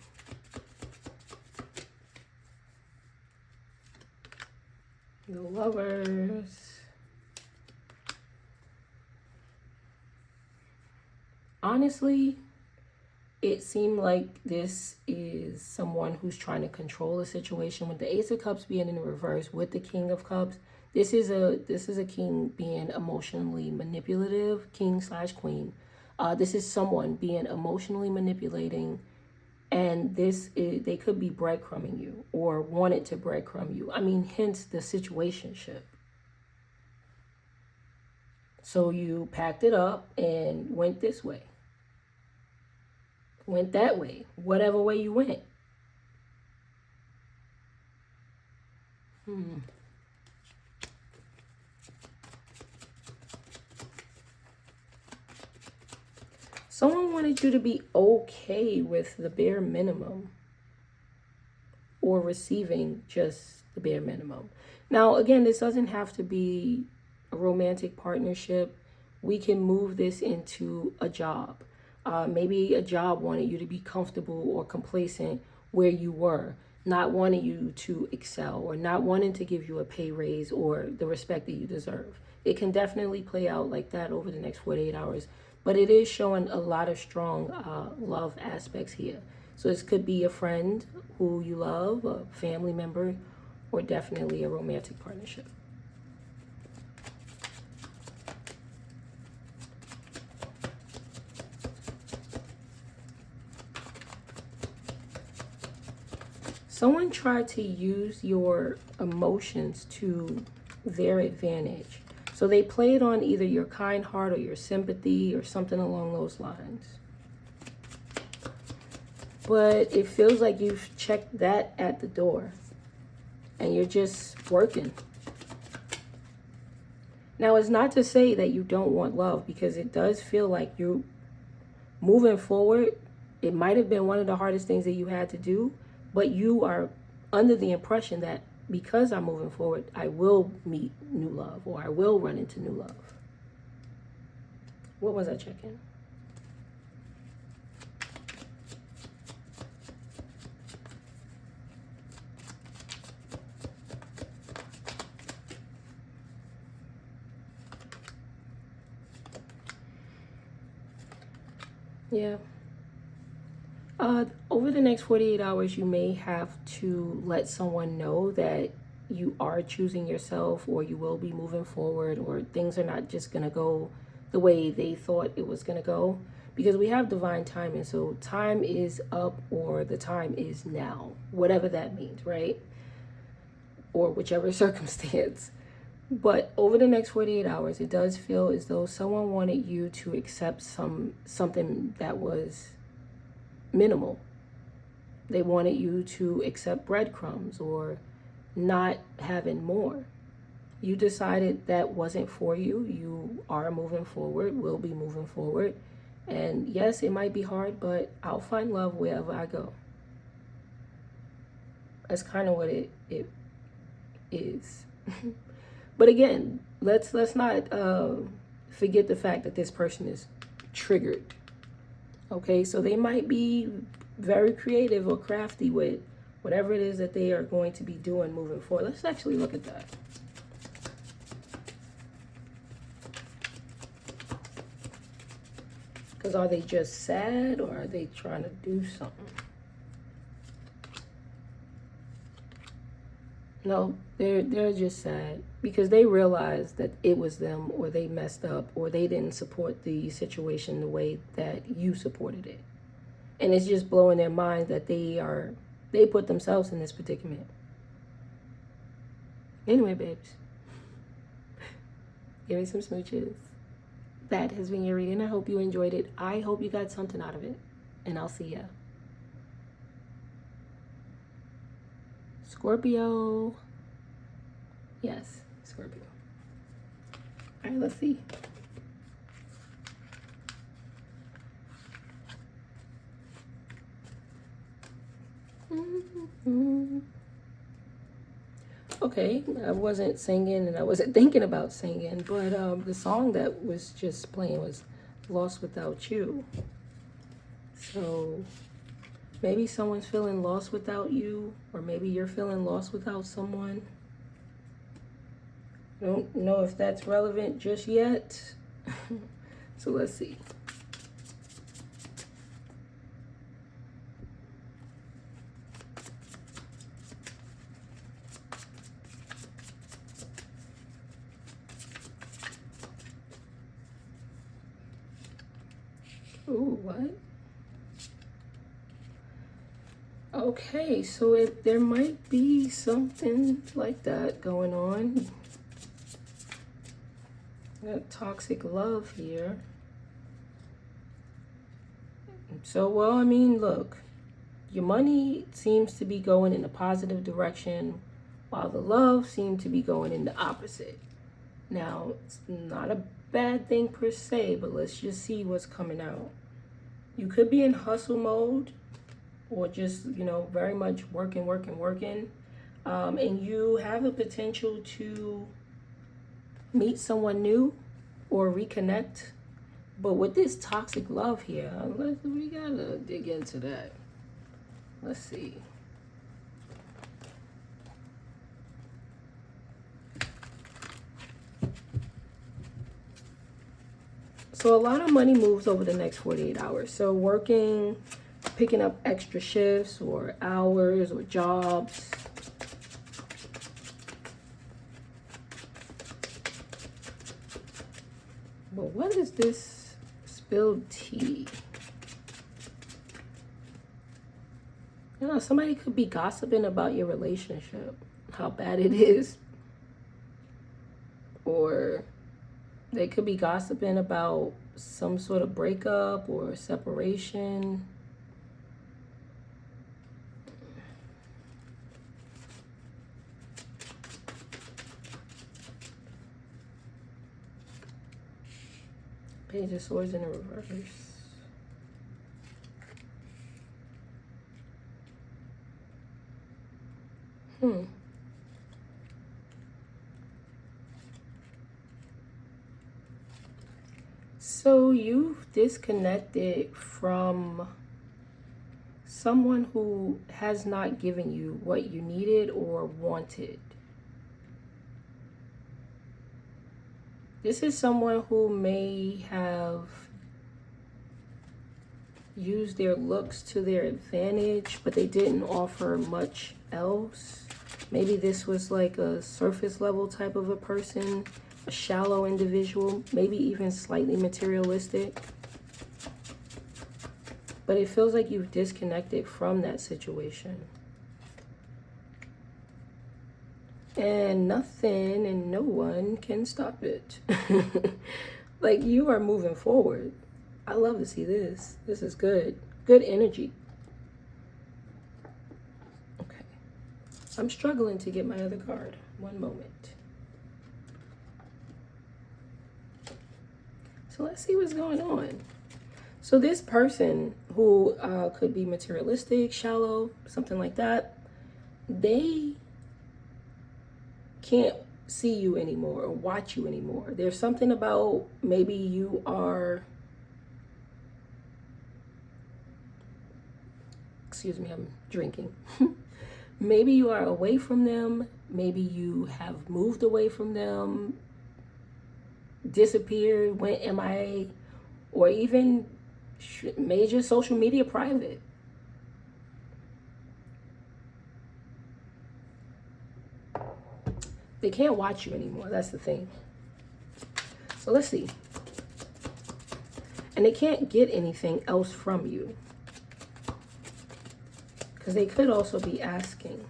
The Lovers. Honestly, it seemed like this is someone who's trying to control the situation. With the Ace of Cups being in the reverse with the King of Cups, this is a king being emotionally manipulative, king/queen. This is someone being emotionally manipulating, and they could be breadcrumbing you or wanted to breadcrumb you. I mean, hence the situationship. So you packed it up and went this way. Went that way. Whatever way you went. Someone wanted you to be okay with the bare minimum or receiving just the bare minimum. Now, again, this doesn't have to be a romantic partnership. We can move this into a job. Maybe a job wanted you to be comfortable or complacent where you were, not wanting you to excel or not wanting to give you a pay raise or the respect that you deserve. It can definitely play out like that over the next 48 hours. But it is showing a lot of strong love aspects here. So this could be a friend who you love, a family member, or definitely a romantic partnership. Someone tried to use your emotions to their advantage. So they played on either your kind heart or your sympathy or something along those lines. But it feels like you've checked that at the door and you're just working. Now, it's not to say that you don't want love, because it does feel like you're moving forward. It might have been one of the hardest things that you had to do, but you are under the impression that because I'm moving forward, I will meet new love, or I will run into new love. What was I checking? Yeah. Over the next 48 hours, you may have to let someone know that you are choosing yourself, or you will be moving forward, or things are not just going to go the way they thought it was going to go. Because we have divine timing. So time is up, or the time is now, whatever that means, right? Or whichever circumstance. But over the next 48 hours, it does feel as though someone wanted you to accept something that was minimal. They wanted you to accept breadcrumbs or not having more. You decided that wasn't for you. You are moving forward, will be moving forward. And yes, it might be hard, but I'll find love wherever I go. That's kind of what it is. But again, let's not forget the fact that this person is triggered. Okay, so they might be very creative or crafty with whatever it is that they are going to be doing moving forward. Let's actually look at that. Because are they just sad or are they trying to do something? No, they're just sad because they realized that it was them, or they messed up, or they didn't support the situation the way that you supported it. And it's just blowing their minds that they put themselves in this predicament. Anyway, babes, give me some smooches. That has been your reading. I hope you enjoyed it. I hope you got something out of it. And I'll see ya. Scorpio. Yes, Scorpio. All right, let's see. Okay, I wasn't singing and I wasn't thinking about singing, but the song that was just playing was Lost Without You. So maybe someone's feeling lost without you, or maybe you're feeling lost without someone. I don't know if that's relevant just yet. So let's see. Ooh, what? Okay, so there might be something like that going on. Got toxic love here. So, well, I mean, look, your money seems to be going in a positive direction, while the love seems to be going in the opposite. Now, it's not a bad thing per se, but let's just see what's coming out. You could be in hustle mode, or just, very much working. And you have a potential to meet someone new or reconnect. But with this toxic love here, we gotta dig into that. Let's see. So a lot of money moves over the next 48 hours. So working, picking up extra shifts or hours or jobs. But what is this spilled tea? Somebody could be gossiping about your relationship, how bad it is. Or they could be gossiping about some sort of breakup or separation. Page of Swords in the reverse. So you've disconnected from someone who has not given you what you needed or wanted. This is someone who may have used their looks to their advantage, but they didn't offer much else. Maybe this was like a surface level type of a person, a shallow individual, maybe even slightly materialistic. But it feels like you've disconnected from that situation. And nothing and no one can stop it. Like, you are moving forward. I love to see this. This is good. Good energy. I'm struggling to get my other card. One moment. So let's see what's going on. So this person who could be materialistic, shallow, something like that, they can't see you anymore or watch you anymore. There's something about maybe you are, excuse me, I'm drinking. Maybe you are away from them. Maybe you have moved away from them, disappeared, went MIA, or even made your social media private. They can't watch you anymore. That's the thing. So let's see. And they can't get anything else from you, because they could also be asking.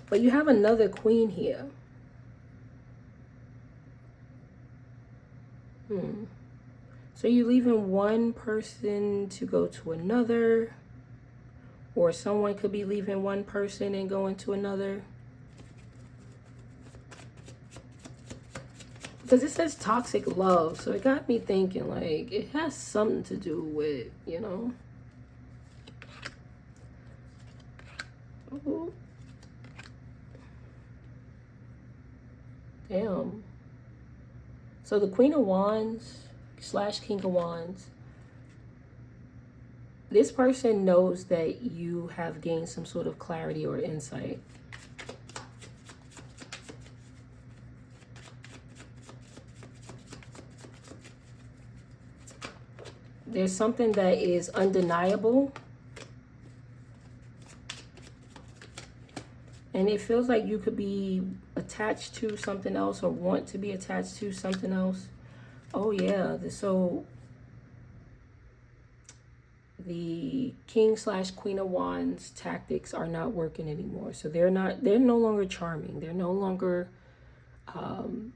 But you have another queen here. So you're leaving one person to go to another, or someone could be leaving one person and going to another. Because it says toxic love, so it got me thinking, like, it has something to do with, you know. Oh. Damn. So the Queen of Wands / King of Wands, this person knows that you have gained some sort of clarity or insight. There's something that is undeniable. And it feels like you could be attached to something else or want to be attached to something else. Oh yeah, so the King / Queen of Wands tactics are not working anymore. So they're no longer charming. They're no longer,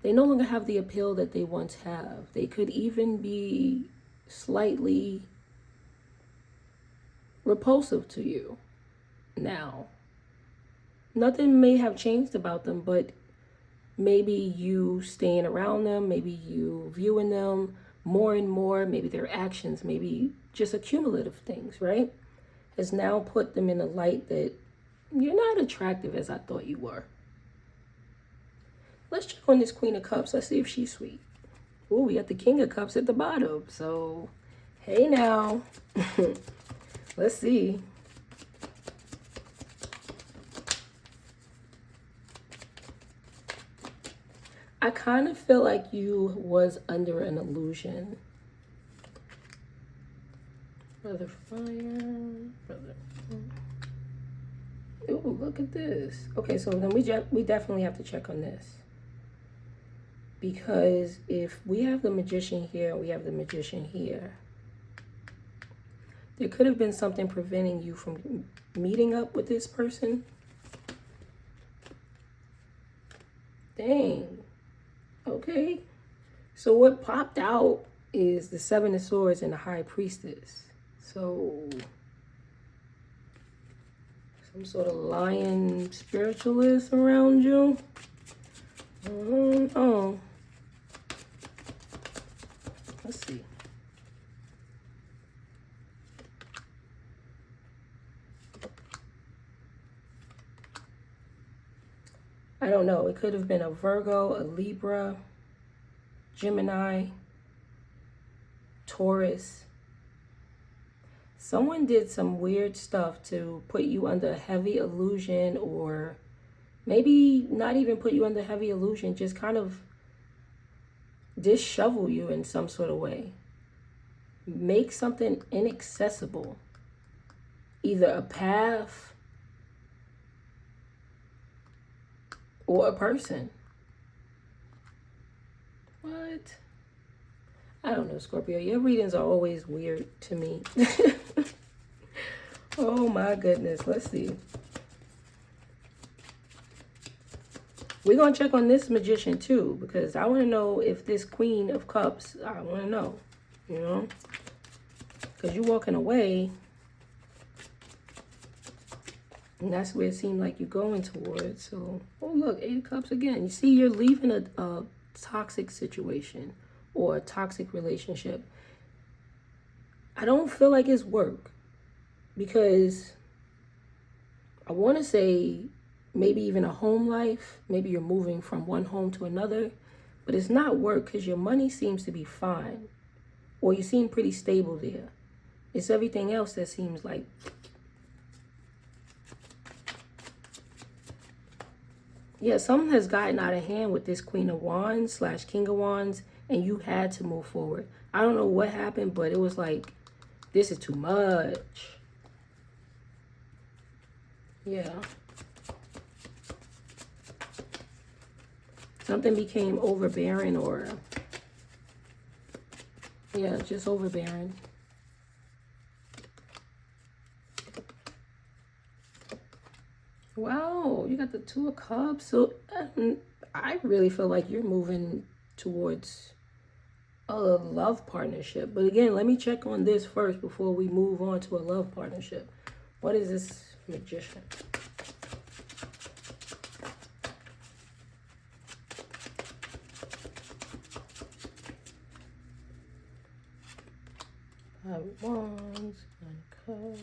they no longer have the appeal that they once have. They could even be slightly repulsive to you now. Nothing may have changed about them, but maybe you staying around them, maybe you viewing them more and more, maybe their actions, maybe just accumulative things, right? Has now put them in a light that you're not attractive as I thought you were. Let's check on this Queen of Cups. Let's see if she's sweet. Oh, we got the King of Cups at the bottom. So, hey now. Let's see. I kind of feel like you was under an illusion. Brother Fire. Brother. Ooh, look at this. Okay, so then we definitely have to check on this. Because if we have the Magician here, we have the Magician here, there could have been something preventing you from meeting up with this person. Dang. Okay. So what popped out is the Seven of Swords and the High Priestess. So some sort of lion spiritualist around you. Oh. Let's see. I don't know. It could have been a Virgo, a Libra, Gemini, Taurus. Someone did some weird stuff to put you under a heavy illusion, or maybe not even put you under heavy illusion, just kind of dishevel you in some sort of way. Make something inaccessible. Either a path or a person. What? I don't know, Scorpio. Your readings are always weird to me. Oh my goodness. Let's see. We're going to check on this Magician too, because I want to know if this Queen of Cups, I want to know, you know, because you're walking away. And that's where it seemed like you're going towards. So, oh look, 8 of Cups again. You see, you're leaving a toxic situation or a toxic relationship. I don't feel like it's work, because I want to say maybe even a home life. Maybe you're moving from one home to another, but it's not work because your money seems to be fine, or you seem pretty stable there. It's everything else that seems like, yeah, something has gotten out of hand with this Queen of Wands / King of Wands, and you had to move forward. I don't know what happened, but it was like, this is too much. Yeah. Something became overbearing, or, yeah, just overbearing. Wow, you got the 2 of Cups. So I really feel like you're moving towards a love partnership. But again, let me check on this first before we move on to a love partnership. What is this Magician? Five of Wands, 9 of Cups.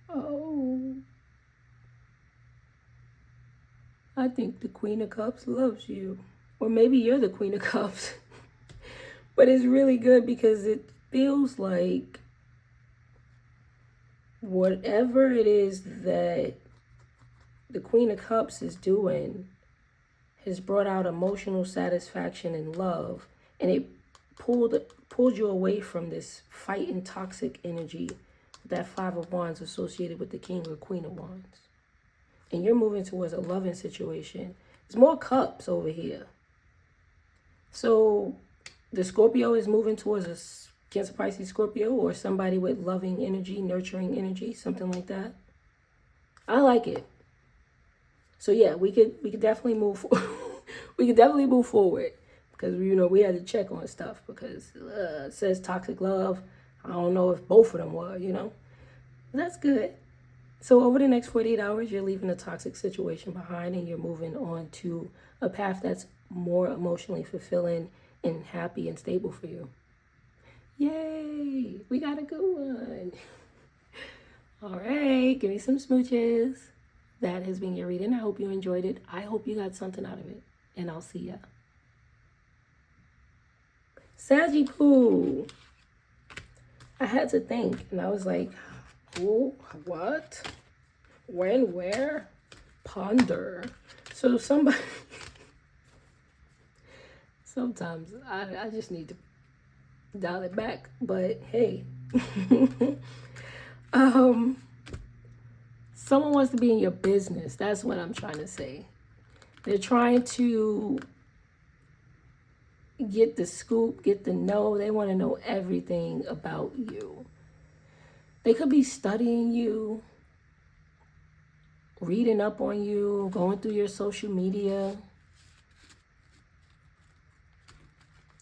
Oh, I think the Queen of Cups loves you. Or maybe you're the Queen of Cups. But it's really good because it feels like whatever it is that the Queen of Cups is doing has brought out emotional satisfaction and love. And it pulled you away from this fighting toxic energy, that 5 of Wands associated with the King or Queen of Wands. And you're moving towards a loving situation. There's more cups over here. So the Scorpio is moving towards a Cancer, Pisces, Scorpio, or somebody with loving energy, nurturing energy, something like that. I like it. So yeah, we could definitely move we could definitely move forward, because we had to check on stuff, because it says toxic love. I don't know if both of them were, But that's good. So over the next 48 hours, you're leaving a toxic situation behind, and you're moving on to a path that's more emotionally fulfilling and happy and stable for you. Yay! We got a good one. All right, give me some smooches. That has been your reading. I hope you enjoyed it. I hope you got something out of it. And I'll see ya. Sagittarius. I had to think, and I was like, who, what, when, where, ponder. So somebody, sometimes I just need to dial it back, but hey. Someone wants to be in your business. That's what I'm trying to say. They're trying to get the scoop, get the know. They want to know everything about you. They could be studying you, reading up on you, going through your social media.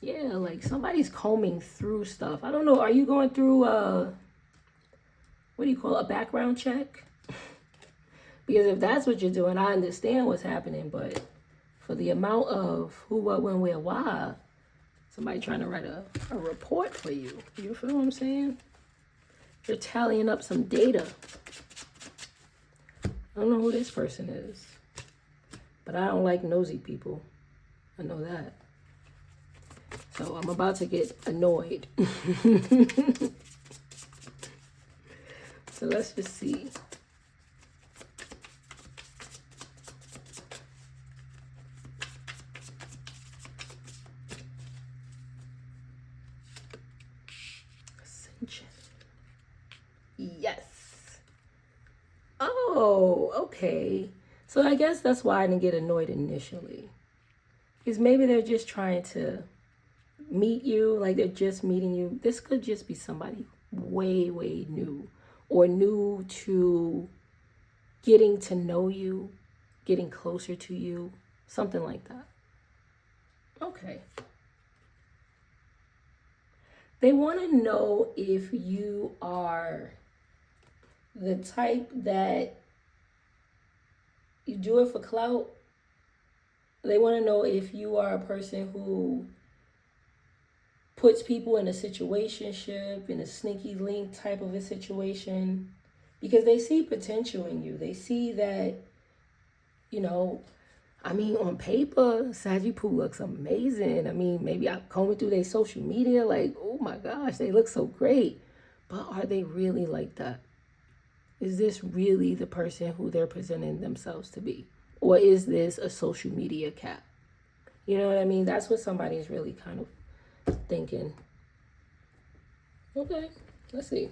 Yeah, like somebody's combing through stuff. I don't know. Are you going through what do you call it, a background check? Because if that's what you're doing, I understand what's happening. But for the amount of who, what, when, where, why, somebody trying to write a report for you. You feel what I'm saying? You're tallying up some data. I don't know who this person is, but I don't like nosy people. I know that. So I'm about to get annoyed. So let's just see. Ascension. Yes. Oh, okay. So I guess that's why I didn't get annoyed initially. Because maybe they're just trying to meet you, like they're just meeting you. This could just be somebody way, way new, or new to getting to know you, getting closer to you, something like that. Okay. They want to know if you are the type that you do it for clout. They want to know if you are a person who puts people in a situationship, in a sneaky link type of a situation, because they see potential in you. They see that, you know, I mean, on paper, Sagittarius looks amazing. I mean, maybe I'm combing through their social media, like, oh my gosh, they look so great. But are they really like that? Is this really the person who they're presenting themselves to be? Or is this a social media cap? You know what I mean? That's what somebody's really kind of thinking. Okay, let's see.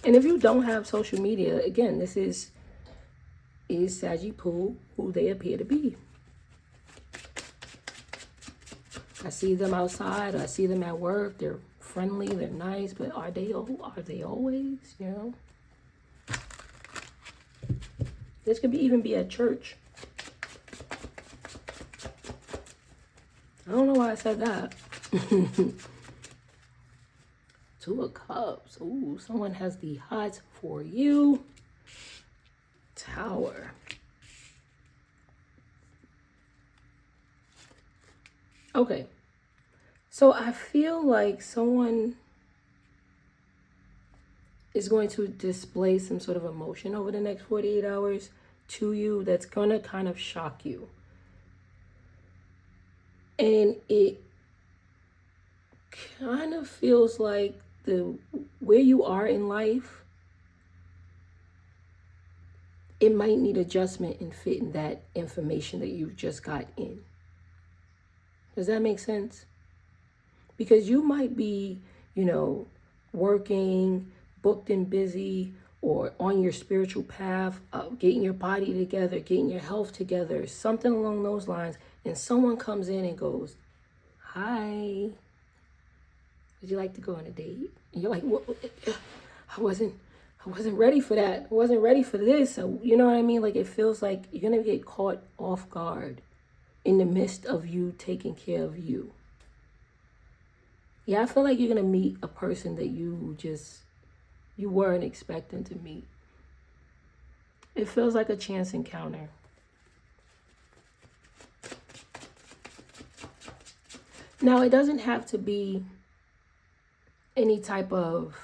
And if you don't have social media, again, this is Sagittarius who they appear to be. I see them outside. I see them at work. They're friendly. They're nice. But are they always? You know. This could even be at church. I don't know why I said that. Two of Cups. Ooh, someone has the hots for you. Tower. Okay. So I feel like someone is going to display some sort of emotion over the next 48 hours to you that's going to kind of shock you. And it kind of feels like where you are in life, it might need adjustment in fitting that information that you just got in. Does that make sense? Because you might be, you know, working, booked and busy, or on your spiritual path, getting your body together, getting your health together, something along those lines, and someone comes in and goes, hi, would you like to go on a date? And you're like, what? I wasn't ready for that. I wasn't ready for this. So, you know what I mean? Like, it feels like you're going to get caught off guard in the midst of you taking care of you. Yeah, I feel like you're going to meet a person that you weren't expecting to meet. It feels like a chance encounter. Now, it doesn't have to be any type of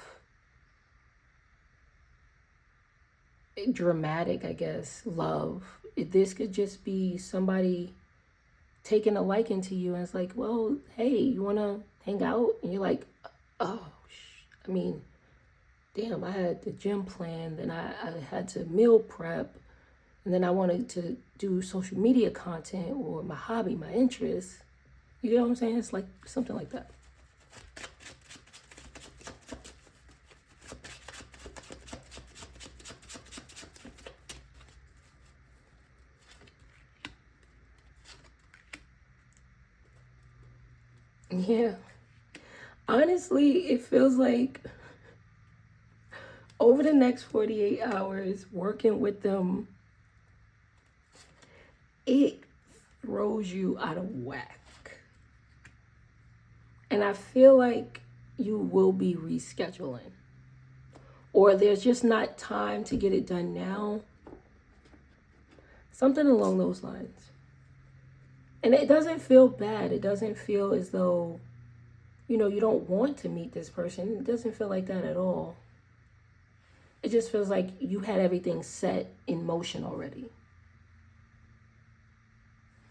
dramatic, I guess, love. This could just be somebody taking a liking to you and it's like, well, hey, you want to hang out? And you're like, oh, I mean, damn, I had the gym plan, then I had to meal prep, and then I wanted to do social media content or my hobby, my interest. You get what I'm saying? It's like something like that. Yeah. Honestly, it feels like over the next 48 hours, working with them, it throws you out of whack. And I feel like you will be rescheduling. Or there's just not time to get it done now. Something along those lines. And it doesn't feel bad. It doesn't feel as though, you know, you don't want to meet this person. It doesn't feel like that at all. It just feels like you had everything set in motion already.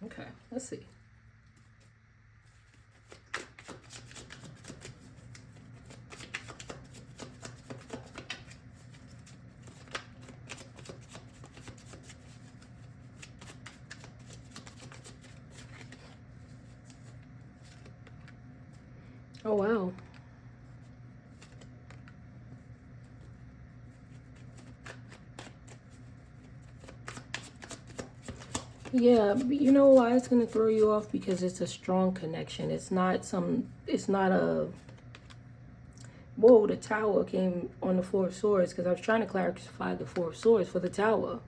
Okay, let's see. Oh, wow. Yeah, you know why it's going to throw you off? Because it's a strong connection. It's not a, whoa, the Tower came on the Four of Swords, because I was trying to clarify the Four of Swords for the Tower.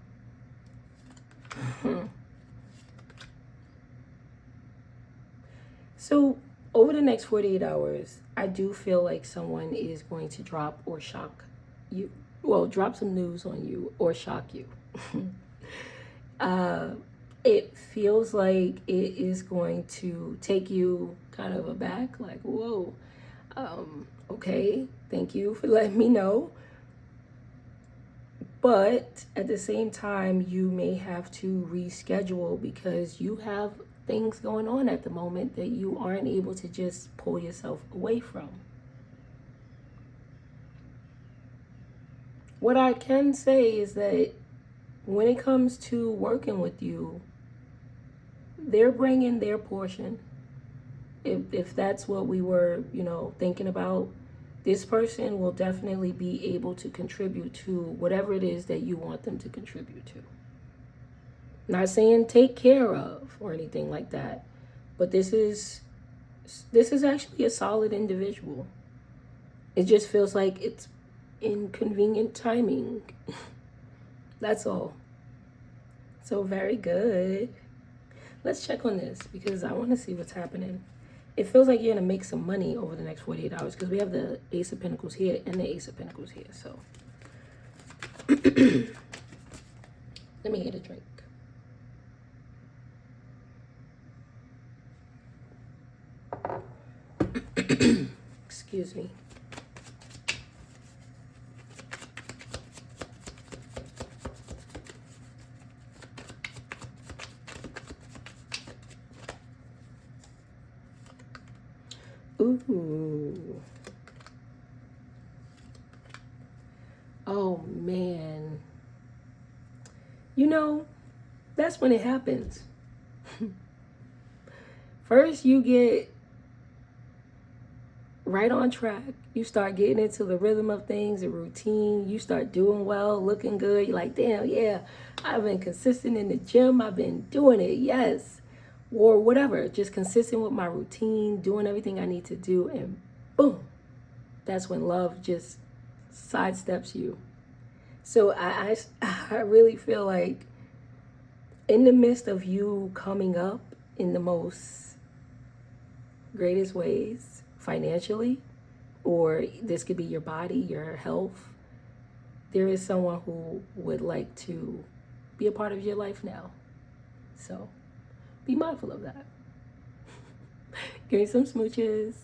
So, over the next 48 hours, I do feel like someone is going to drop or shock you. well, drop some news on you or shock you. It feels like it is going to take you kind of aback, like, whoa, okay, thank you for letting me know. But at the same time, you may have to reschedule because you have things going on at the moment that you aren't able to just pull yourself away from. What I can say is that when it comes to working with you, they're bringing their portion. If that's what we were, thinking about, this person will definitely be able to contribute to whatever it is that you want them to contribute to. Not saying take care of or anything like that, but this is actually a solid individual. It just feels like it's inconvenient timing. That's all. So very good. Let's check on this because I want to see what's happening. It feels like you're going to make some money over the next 48 hours because we have the Ace of Pentacles here and the Ace of Pentacles here. So let me get a drink. Excuse me. Ooh. Oh, man. That's when it happens. First, you get right on track. You start getting into the rhythm of things, the routine. You start doing well, looking good. You're like, damn, yeah, I've been consistent in the gym. I've been doing it, yes. Or whatever, just consistent with my routine, doing everything I need to do, and boom, that's when love just sidesteps you. So I really feel like in the midst of you coming up in the most greatest ways, financially, or this could be your body, your health, there is someone who would like to be a part of your life now. So be mindful of that. Give me some smooches.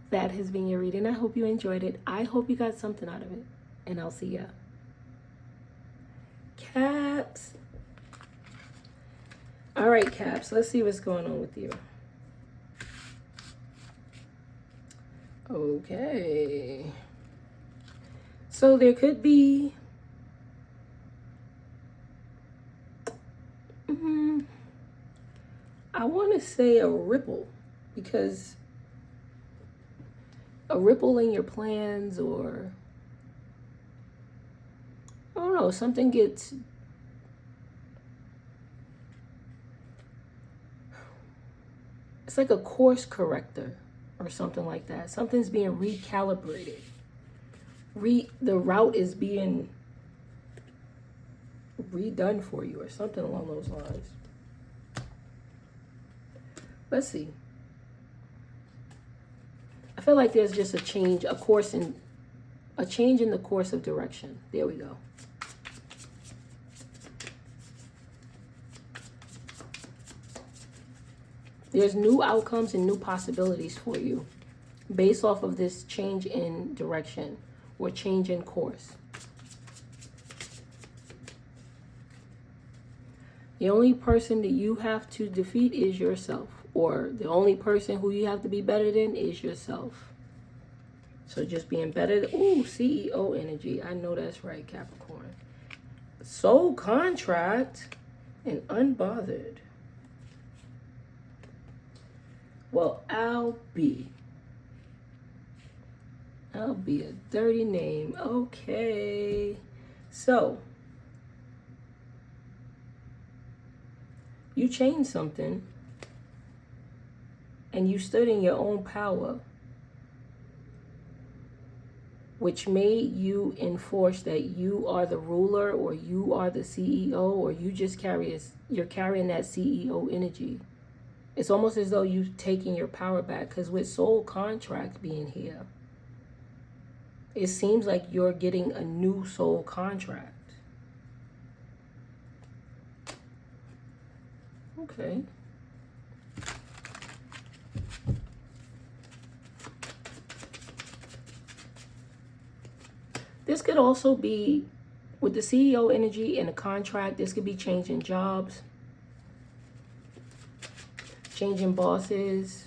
That has been your reading. I hope you enjoyed it. I hope you got something out of it. And I'll see ya. Caps. All right, Caps. Let's see what's going on with you. Okay. So there could be... I want to say a ripple, because a ripple in your plans, or I don't know, something gets, it's like a course corrector or something like that. Something's being recalibrated. The route is being redone for you or something along those lines. Let's see. I feel like there's just a change, a change in the course of direction. There we go. There's new outcomes and new possibilities for you based off of this change in direction or change in course. The only person that you have to defeat is yourself, or the only person who you have to be better than is yourself. So just being better. Ooh, CEO energy. I know that's right, Capricorn. Soul contract and unbothered. Well, I'll be a dirty name. Okay. So you changed something and you stood in your own power, which made you enforce that you are the ruler, or you are the CEO, or you're carrying that CEO energy. It's almost as though you're taking your power back, because with soul contract being here, It seems like you're getting a new soul contract. Okay. This could also be, with the CEO energy and the contract, this could be changing jobs, changing bosses,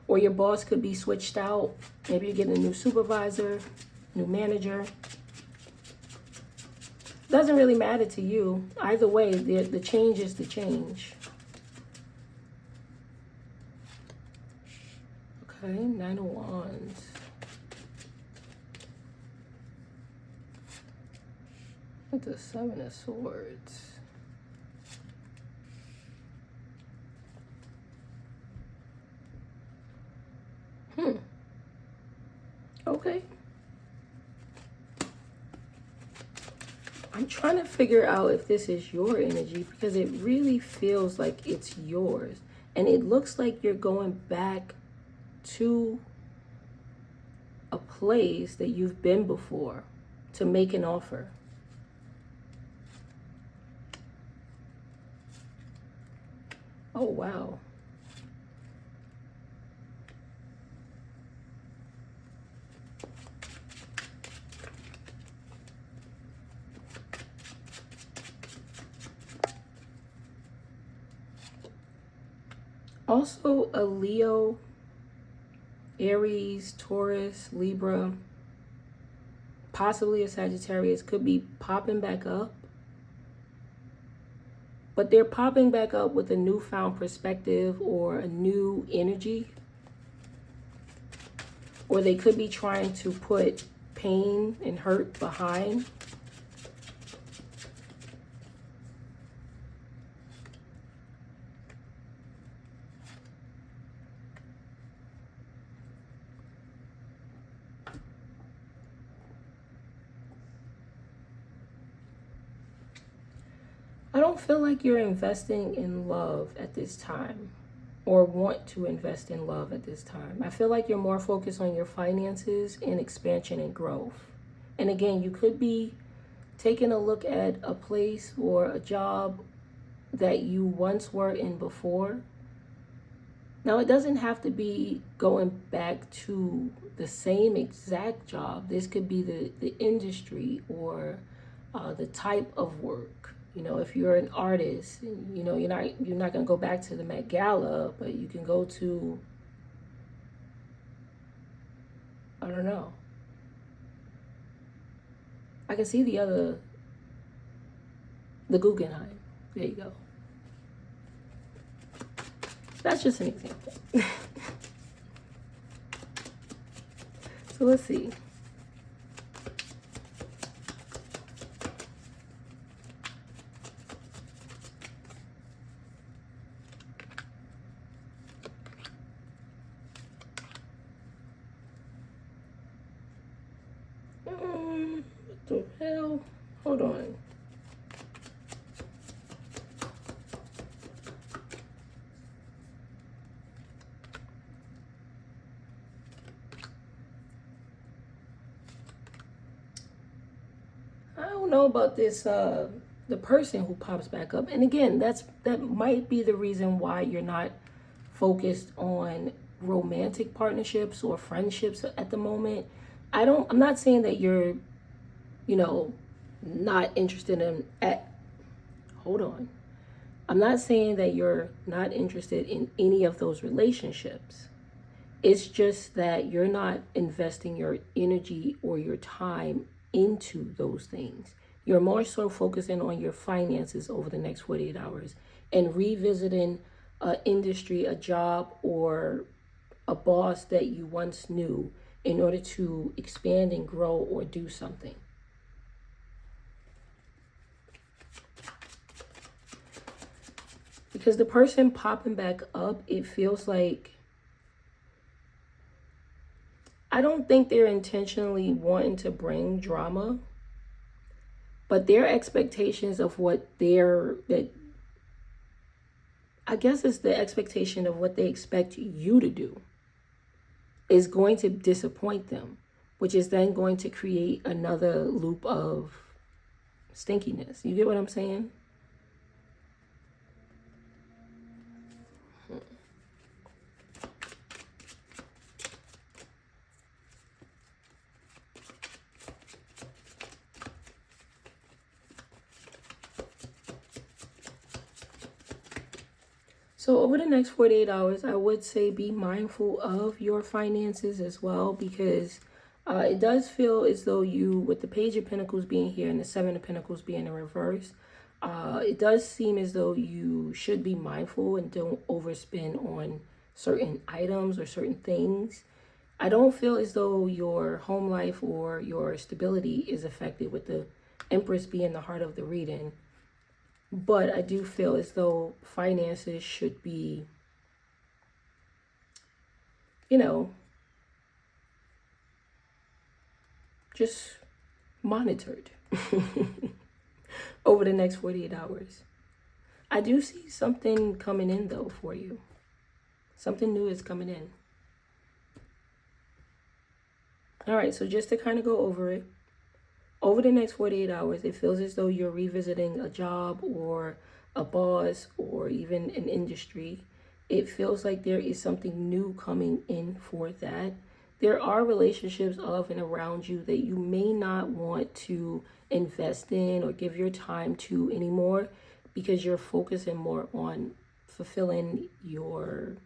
or your boss could be switched out. Maybe you're getting a new supervisor, new manager. Doesn't really matter to you. Either way, the change is the change. Okay, 9 of Wands. With the 7 of Swords. Okay. I'm trying to figure out if this is your energy, because it really feels like it's yours. And it looks like you're going back to a place that you've been before to make an offer. Oh, wow. Also, a Leo, Aries, Taurus, Libra, possibly a Sagittarius could be popping back up. But they're popping back up with a newfound perspective or a new energy. Or they could be trying to put pain and hurt behind. I don't feel like you're investing in love at this time, or want to invest in love at this time. I feel like you're more focused on your finances and expansion and growth. And again, you could be taking a look at a place or a job that you once were in before. Now, it doesn't have to be going back to the same exact job. This could be the industry or the type of work. You know, if you're an artist, you know, you're not going to go back to the Met Gala, but you can go to, I don't know. I can see the Guggenheim. There you go. That's just an example. So let's see. What the hell? Hold on. I don't know about this, the person who pops back up. And again, that might be the reason why you're not focused on romantic partnerships or friendships at the moment. I'm not saying that you're, you know, not interested hold on. I'm not saying that you're not interested in any of those relationships. It's just that you're not investing your energy or your time into those things. You're more so focusing on your finances over the next 48 hours and revisiting an industry, a job, or a boss that you once knew in order to expand and grow or do something. Because the person popping back up, it feels like, I don't think they're intentionally wanting to bring drama, but their expectations of I guess it's the expectation of what they expect you to do is going to disappoint them. which is then going to create another loop of stinkiness. You get what I'm saying? So over the next 48 hours, I would say be mindful of your finances as well, because it does feel as though you, with the Page of Pentacles being here and the Seven of Pentacles being in reverse, it does seem as though you should be mindful and don't overspend on certain items or certain things. I don't feel as though your home life or your stability is affected with the Empress being the heart of the reading. But I do feel as though finances should be, you know, just monitored over the next 48 hours. I do see something coming in, though, for you. Something new is coming in. All right, so just to kind of go over it. Over the next 48 hours, it feels as though you're revisiting a job or a boss or even an industry. It feels like there is something new coming in for that. There are relationships of and around you that you may not want to invest in or give your time to anymore, because you're focusing more on fulfilling your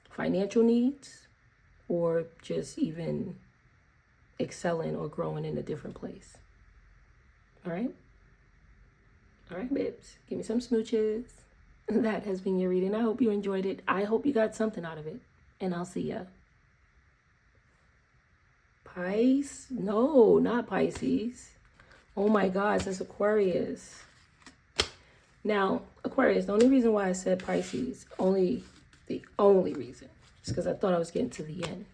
financial needs or just even excelling or growing in a different place. All right? All right, babes. Give me some smooches. That has been your reading. I hope you enjoyed it. I hope you got something out of it. And I'll see ya. Pisces? No, not Pisces. Oh my gosh, that's Aquarius. Now, Aquarius, the only reason why I said Pisces, the only reason, is because I thought I was getting to the end.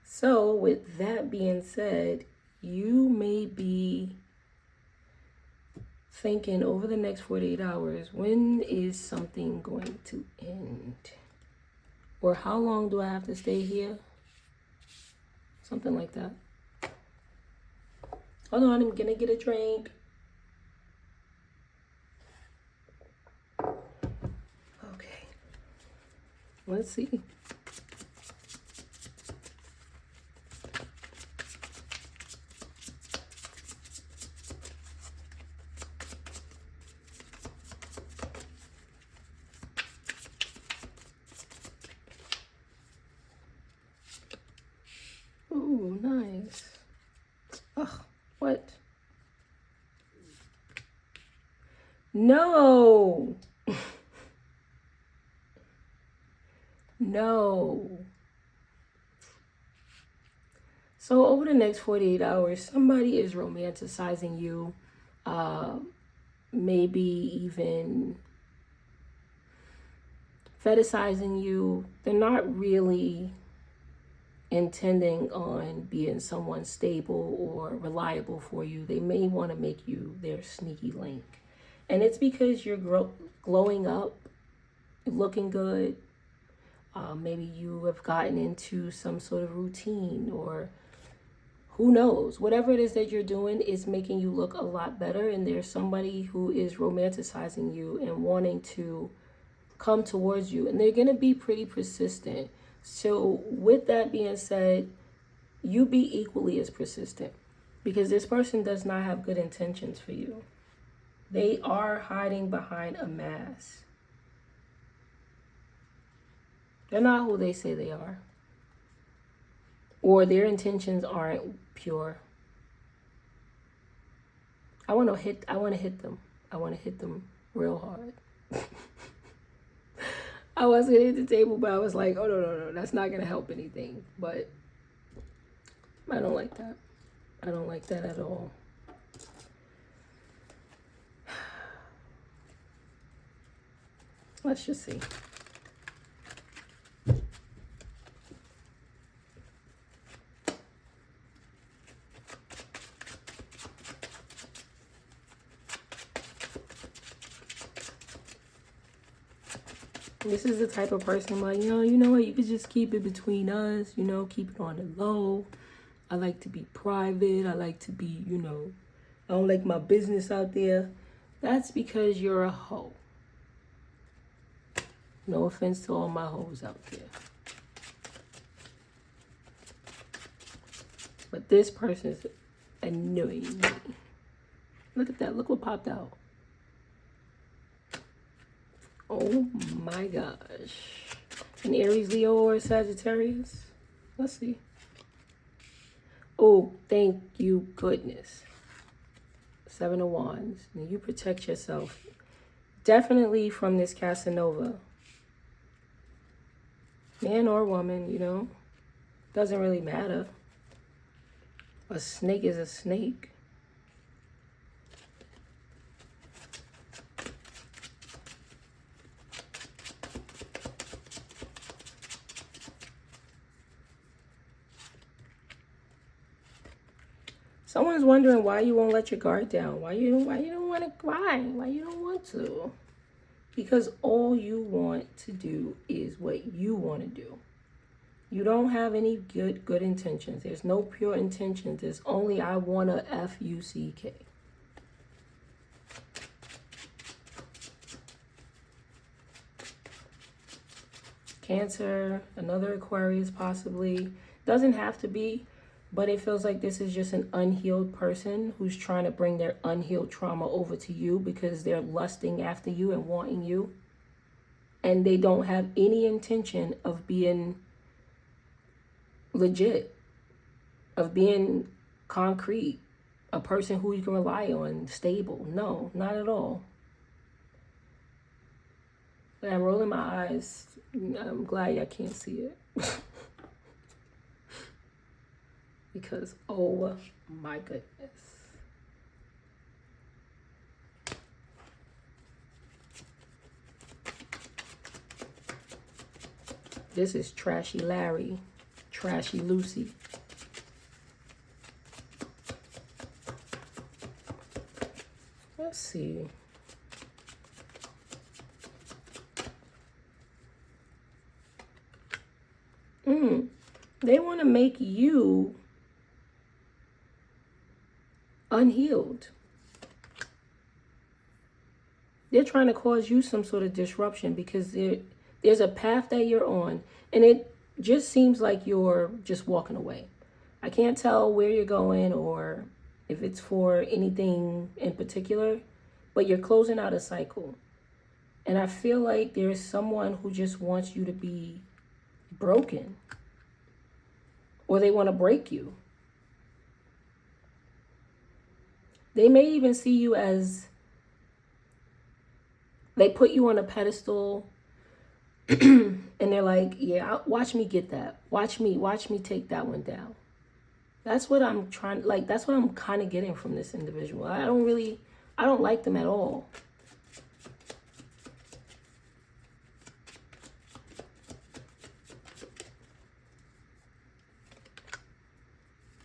So, with that being said, you may be thinking over the next 48 hours, when is something going to end? Or how long do I have to stay here? Something like that. Hold on, I'm gonna get a drink. Okay. Let's see. Ooh, nice. Ugh, what? No. No. So over the next 48 hours, somebody is romanticizing you, maybe even fetishizing you. They're not really intending on being someone stable or reliable for you. They may want to make you their sneaky link. And it's because you're glowing up, looking good. Maybe you have gotten into some sort of routine, or who knows, whatever it is that you're doing is making you look a lot better. And there's somebody who is romanticizing you and wanting to come towards you. And they're going to be pretty persistent. So with that being said, you be equally as persistent, because this person does not have good intentions for you. They are hiding behind a mask. They're not who they say they are. Or their intentions aren't pure. I want to hit them. I want to hit them real hard. I was going to hit the table, but I was like, oh, no, that's not going to help anything. But I don't like that. I don't like that at all. Let's just see. This is the type of person like, you know what, you could just keep it between us, keep it on the low. I like to be private. I like to be, I don't like my business out there. That's because you're a hoe. No offense to all my hoes out there. But this person's annoying me. Look at that. Look what popped out. Oh my gosh. An Aries, Leo, or Sagittarius? Let's see. Oh, thank you, goodness. 7 of Wands. Now you protect yourself. Definitely from this Casanova. Man or woman, doesn't really matter. A snake is a snake. Someone's wondering why you won't let your guard down. Why you don't want to cry? Why you don't want to? Because all you want to do is what you want to do. You don't have any good intentions. There's no pure intentions. There's only I wanna F-U-C-K. Cancer, another Aquarius possibly. Doesn't have to be, but it feels like this is just an unhealed person who's trying to bring their unhealed trauma over to you because they're lusting after you and wanting you. And they don't have any intention of being legit, of being concrete, a person who you can rely on, stable. No, not at all. But I'm rolling my eyes. I'm glad y'all can't see it. Because, oh my goodness. This is Trashy Larry, Trashy Lucy. Let's see. They want to make you unhealed. They're trying to cause you some sort of disruption because there's a path that you're on, and it just seems like you're just walking away. I can't tell where you're going or if it's for anything in particular, but you're closing out a cycle. And I feel like there's someone who just wants you to be broken, or they want to break you. They may even see you as, they put you on a pedestal and they're like, yeah, watch me get that. Watch me take that one down. That's what I'm trying, like, that's what I'm kind of getting from this individual. I don't like them at all.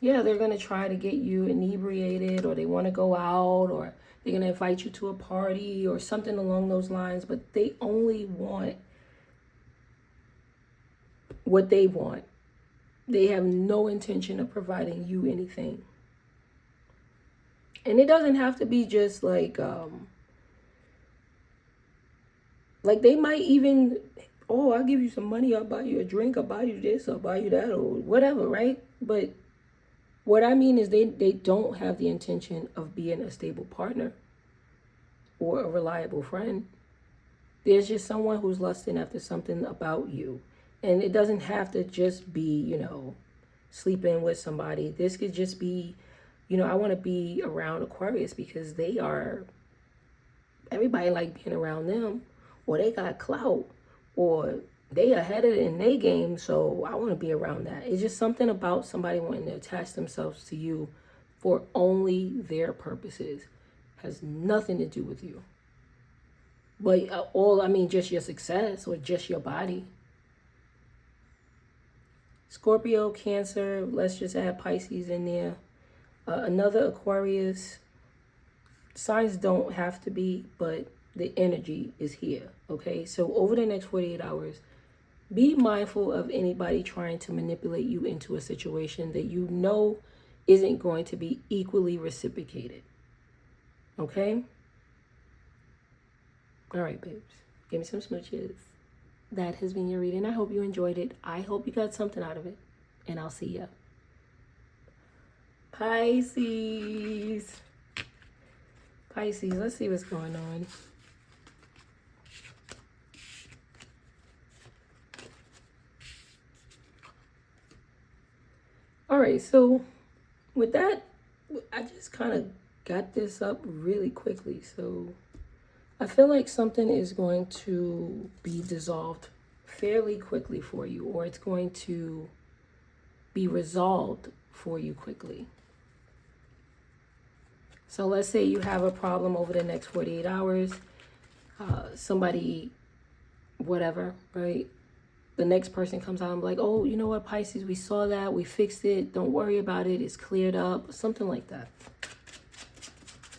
Yeah, they're going to try to get you inebriated, or they want to go out, or they're going to invite you to a party or something along those lines, but they only want what they want. They have no intention of providing you anything. And it doesn't have to be just like they might even, oh, I'll give you some money, I'll buy you a drink, I'll buy you this, I'll buy you that, or whatever, right? But what I mean is they don't have the intention of being a stable partner or a reliable friend. There's just someone who's lusting after something about you. And it doesn't have to just be, sleeping with somebody. This could just be, I want to be around Aquarius because everybody like being around them, or they got clout, or they ahead of it in their game, so I want to be around that. It's just something about somebody wanting to attach themselves to you for only their purposes. Has nothing to do with you. But just your success or just your body. Scorpio, Cancer, let's just add Pisces in there. Another Aquarius. Signs don't have to be, but the energy is here, okay? So over the next 48 hours, be mindful of anybody trying to manipulate you into a situation that you know isn't going to be equally reciprocated, okay? All right, babes. Give me some smooches. That has been your reading. I hope you enjoyed it. I hope you got something out of it. And I'll see ya. Pisces. Pisces, let's see what's going on. All right, so with that, I just kind of got this up really quickly. So I feel like something is going to be dissolved fairly quickly for you, or it's going to be resolved for you quickly. So let's say you have a problem over the next 48 hours. Somebody, whatever, right? The next person comes out and be like, oh, you know what, Pisces, we saw that, we fixed it, don't worry about it, it's cleared up, something like that.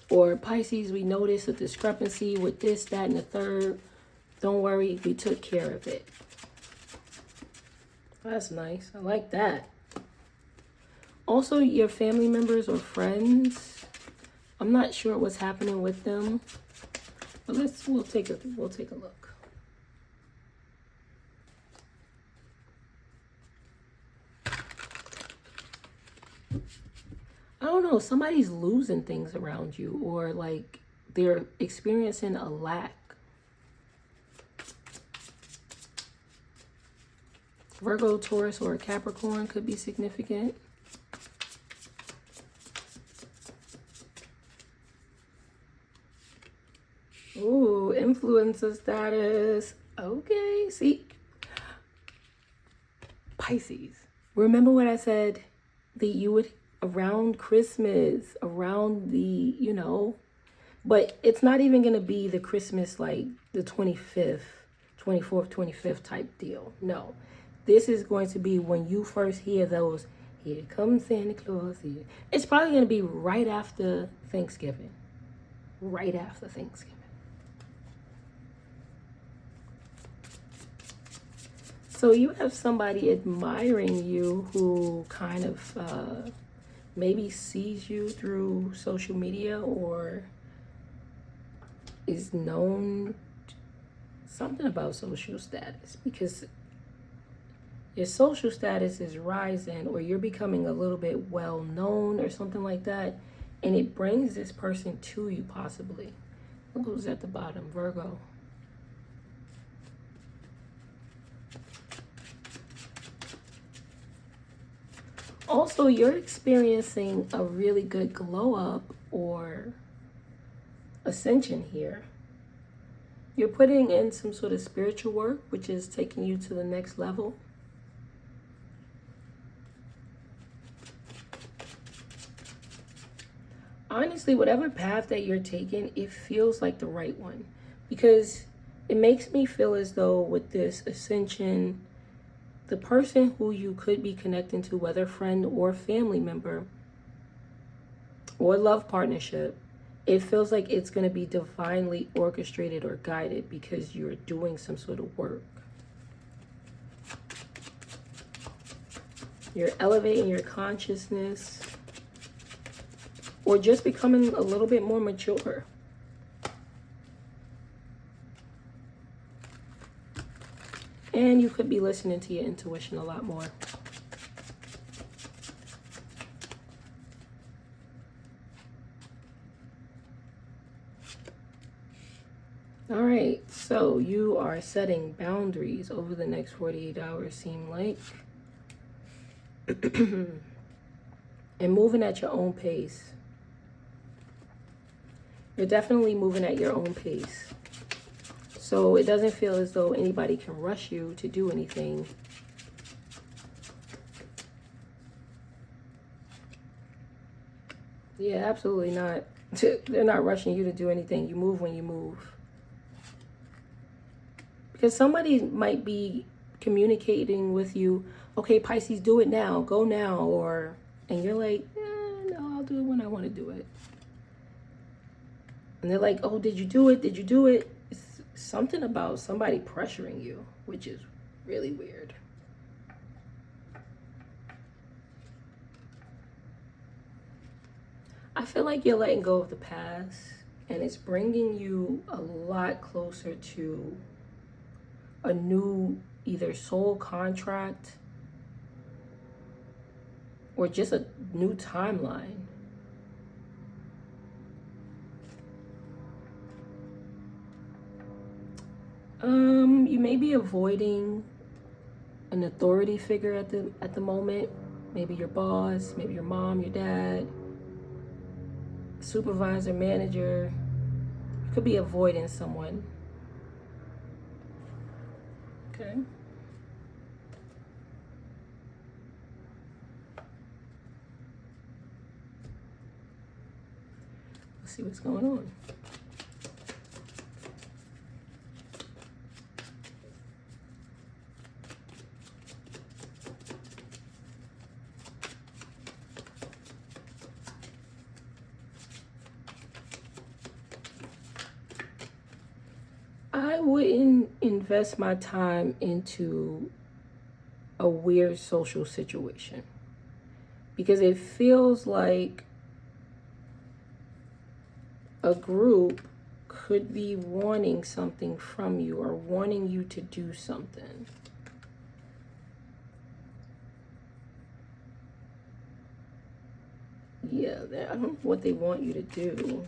Or Pisces, we noticed a discrepancy with this, that, and the third. Don't worry, we took care of it. That's nice. I like that. Also, your family members or friends, I'm not sure what's happening with them, but we'll take a look. I don't know, somebody's losing things around you, or like they're experiencing a lack. Virgo, Taurus, or Capricorn could be significant. Ooh, influencer status. Okay, see. Pisces. Remember what I said that you would around Christmas, around the, but it's not even going to be the Christmas like the 25th, 24th, 25th type deal. No, this is going to be when you first hear those, here comes Santa Claus here. It's probably going to be right after Thanksgiving. Right after Thanksgiving. So you have somebody admiring you who kind of maybe sees you through social media, or is known something about social status, because your social status is rising, or you're becoming a little bit well known or something like that, and it brings this person to you possibly. Look who's at the bottom, Virgo. Also, you're experiencing a really good glow up or ascension here. You're putting in some sort of spiritual work, which is taking you to the next level. Honestly, whatever path that you're taking, it feels like the right one, because it makes me feel as though with this ascension, the person who you could be connecting to, whether friend or family member or love partnership, it feels like it's going to be divinely orchestrated or guided because you're doing some sort of work. You're elevating your consciousness, or just becoming a little bit more mature. And you could be listening to your intuition a lot more. All right, so you are setting boundaries over the next 48 hours, seem like. And moving at your own pace. You're definitely moving at your own pace. So it doesn't feel as though anybody can rush you to do anything. Yeah, absolutely not. They're not rushing you to do anything. You move when you move. Because somebody might be communicating with you, okay, Pisces, do it now, go now, or, and you're like, no, I'll do it when I want to do it. And they're like, oh, did you do it? Did you do it? It's something about somebody pressuring you, which is really weird. I feel like you're letting go of the past, and it's bringing you a lot closer to a new either soul contract or just a new timeline. You may be avoiding an authority figure at the moment. Maybe your boss, maybe your mom, your dad, supervisor, manager. You could be avoiding someone. Okay. Let's see what's going on. I wouldn't invest my time into a weird social situation because it feels like a group could be wanting something from you or wanting you to do something. Yeah, I don't know what they want you to do.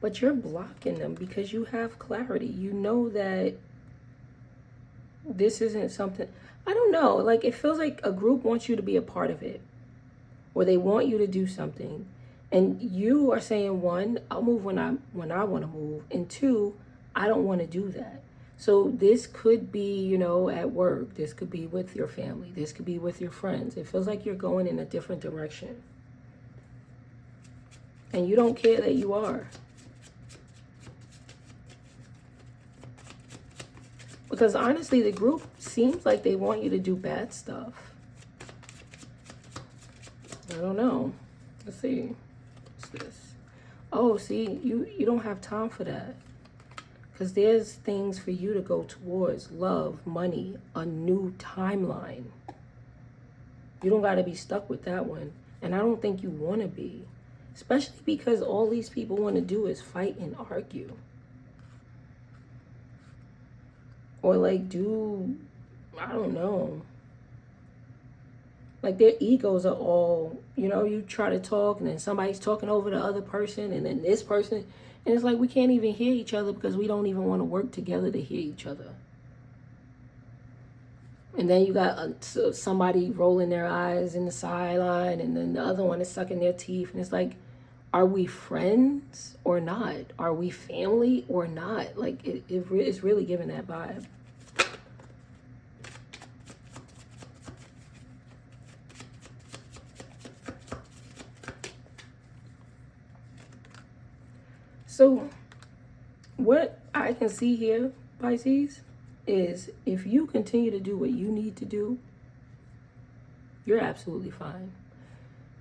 But you're blocking them because you have clarity. You know that this isn't something, I don't know, like it feels like a group wants you to be a part of it, or they want you to do something, and you are saying, one, I'll move when I want to move, and two, I don't want to do that. So this could be, you know, at work, this could be with your family, this could be with your friends. It feels like you're going in a different direction, and you don't care that you are. Because honestly, the group seems like they want you to do bad stuff. I don't know. Let's see. What's this? Oh, see, you don't have time for that. Because there's things for you to go towards. Love, money, a new timeline. You don't got to be stuck with that one. And I don't think you want to be. Especially because all these people want to do is fight and argue. Or like do, I don't know. Like their egos are all, you know, you try to talk and then somebody's talking over the other person and then this person. And it's like we can't even hear each other because we don't even want to work together to hear each other. And then you got somebody rolling their eyes in the sideline and then the other one is sucking their teeth. And it's like, are we friends or not? Are we family or not? Like it's really giving that vibe. So what I can see here, Pisces, is if you continue to do what you need to do, you're absolutely fine.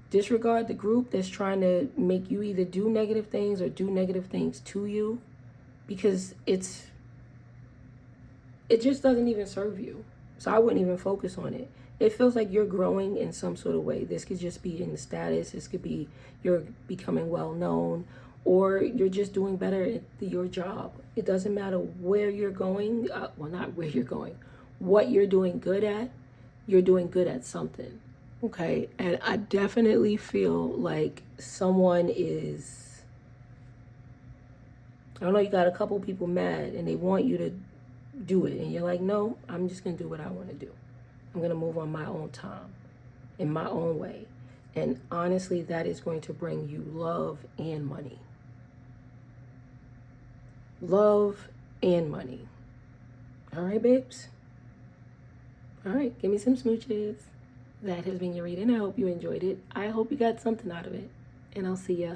Disregard the group that's trying to make you either do negative things or do negative things to you, because it just doesn't even serve you. So I wouldn't even focus on it. It feels like you're growing in some sort of way. This could just be in the status. This could be you're becoming well known, or you're just doing better at your job. It doesn't matter where you're going. Well, not where you're going. What you're doing good at, you're doing good at something. Okay, and I definitely feel like someone is, I don't know, you got a couple people mad and they want you to do it. And you're like, no, I'm just going to do what I want to do. I'm going to move on my own time, in my own way. And honestly, that is going to bring you love and money. Love and money. All right, babes? All right, give me some smooches. That has been your reading. I hope you enjoyed it. I hope you got something out of it. And I'll see ya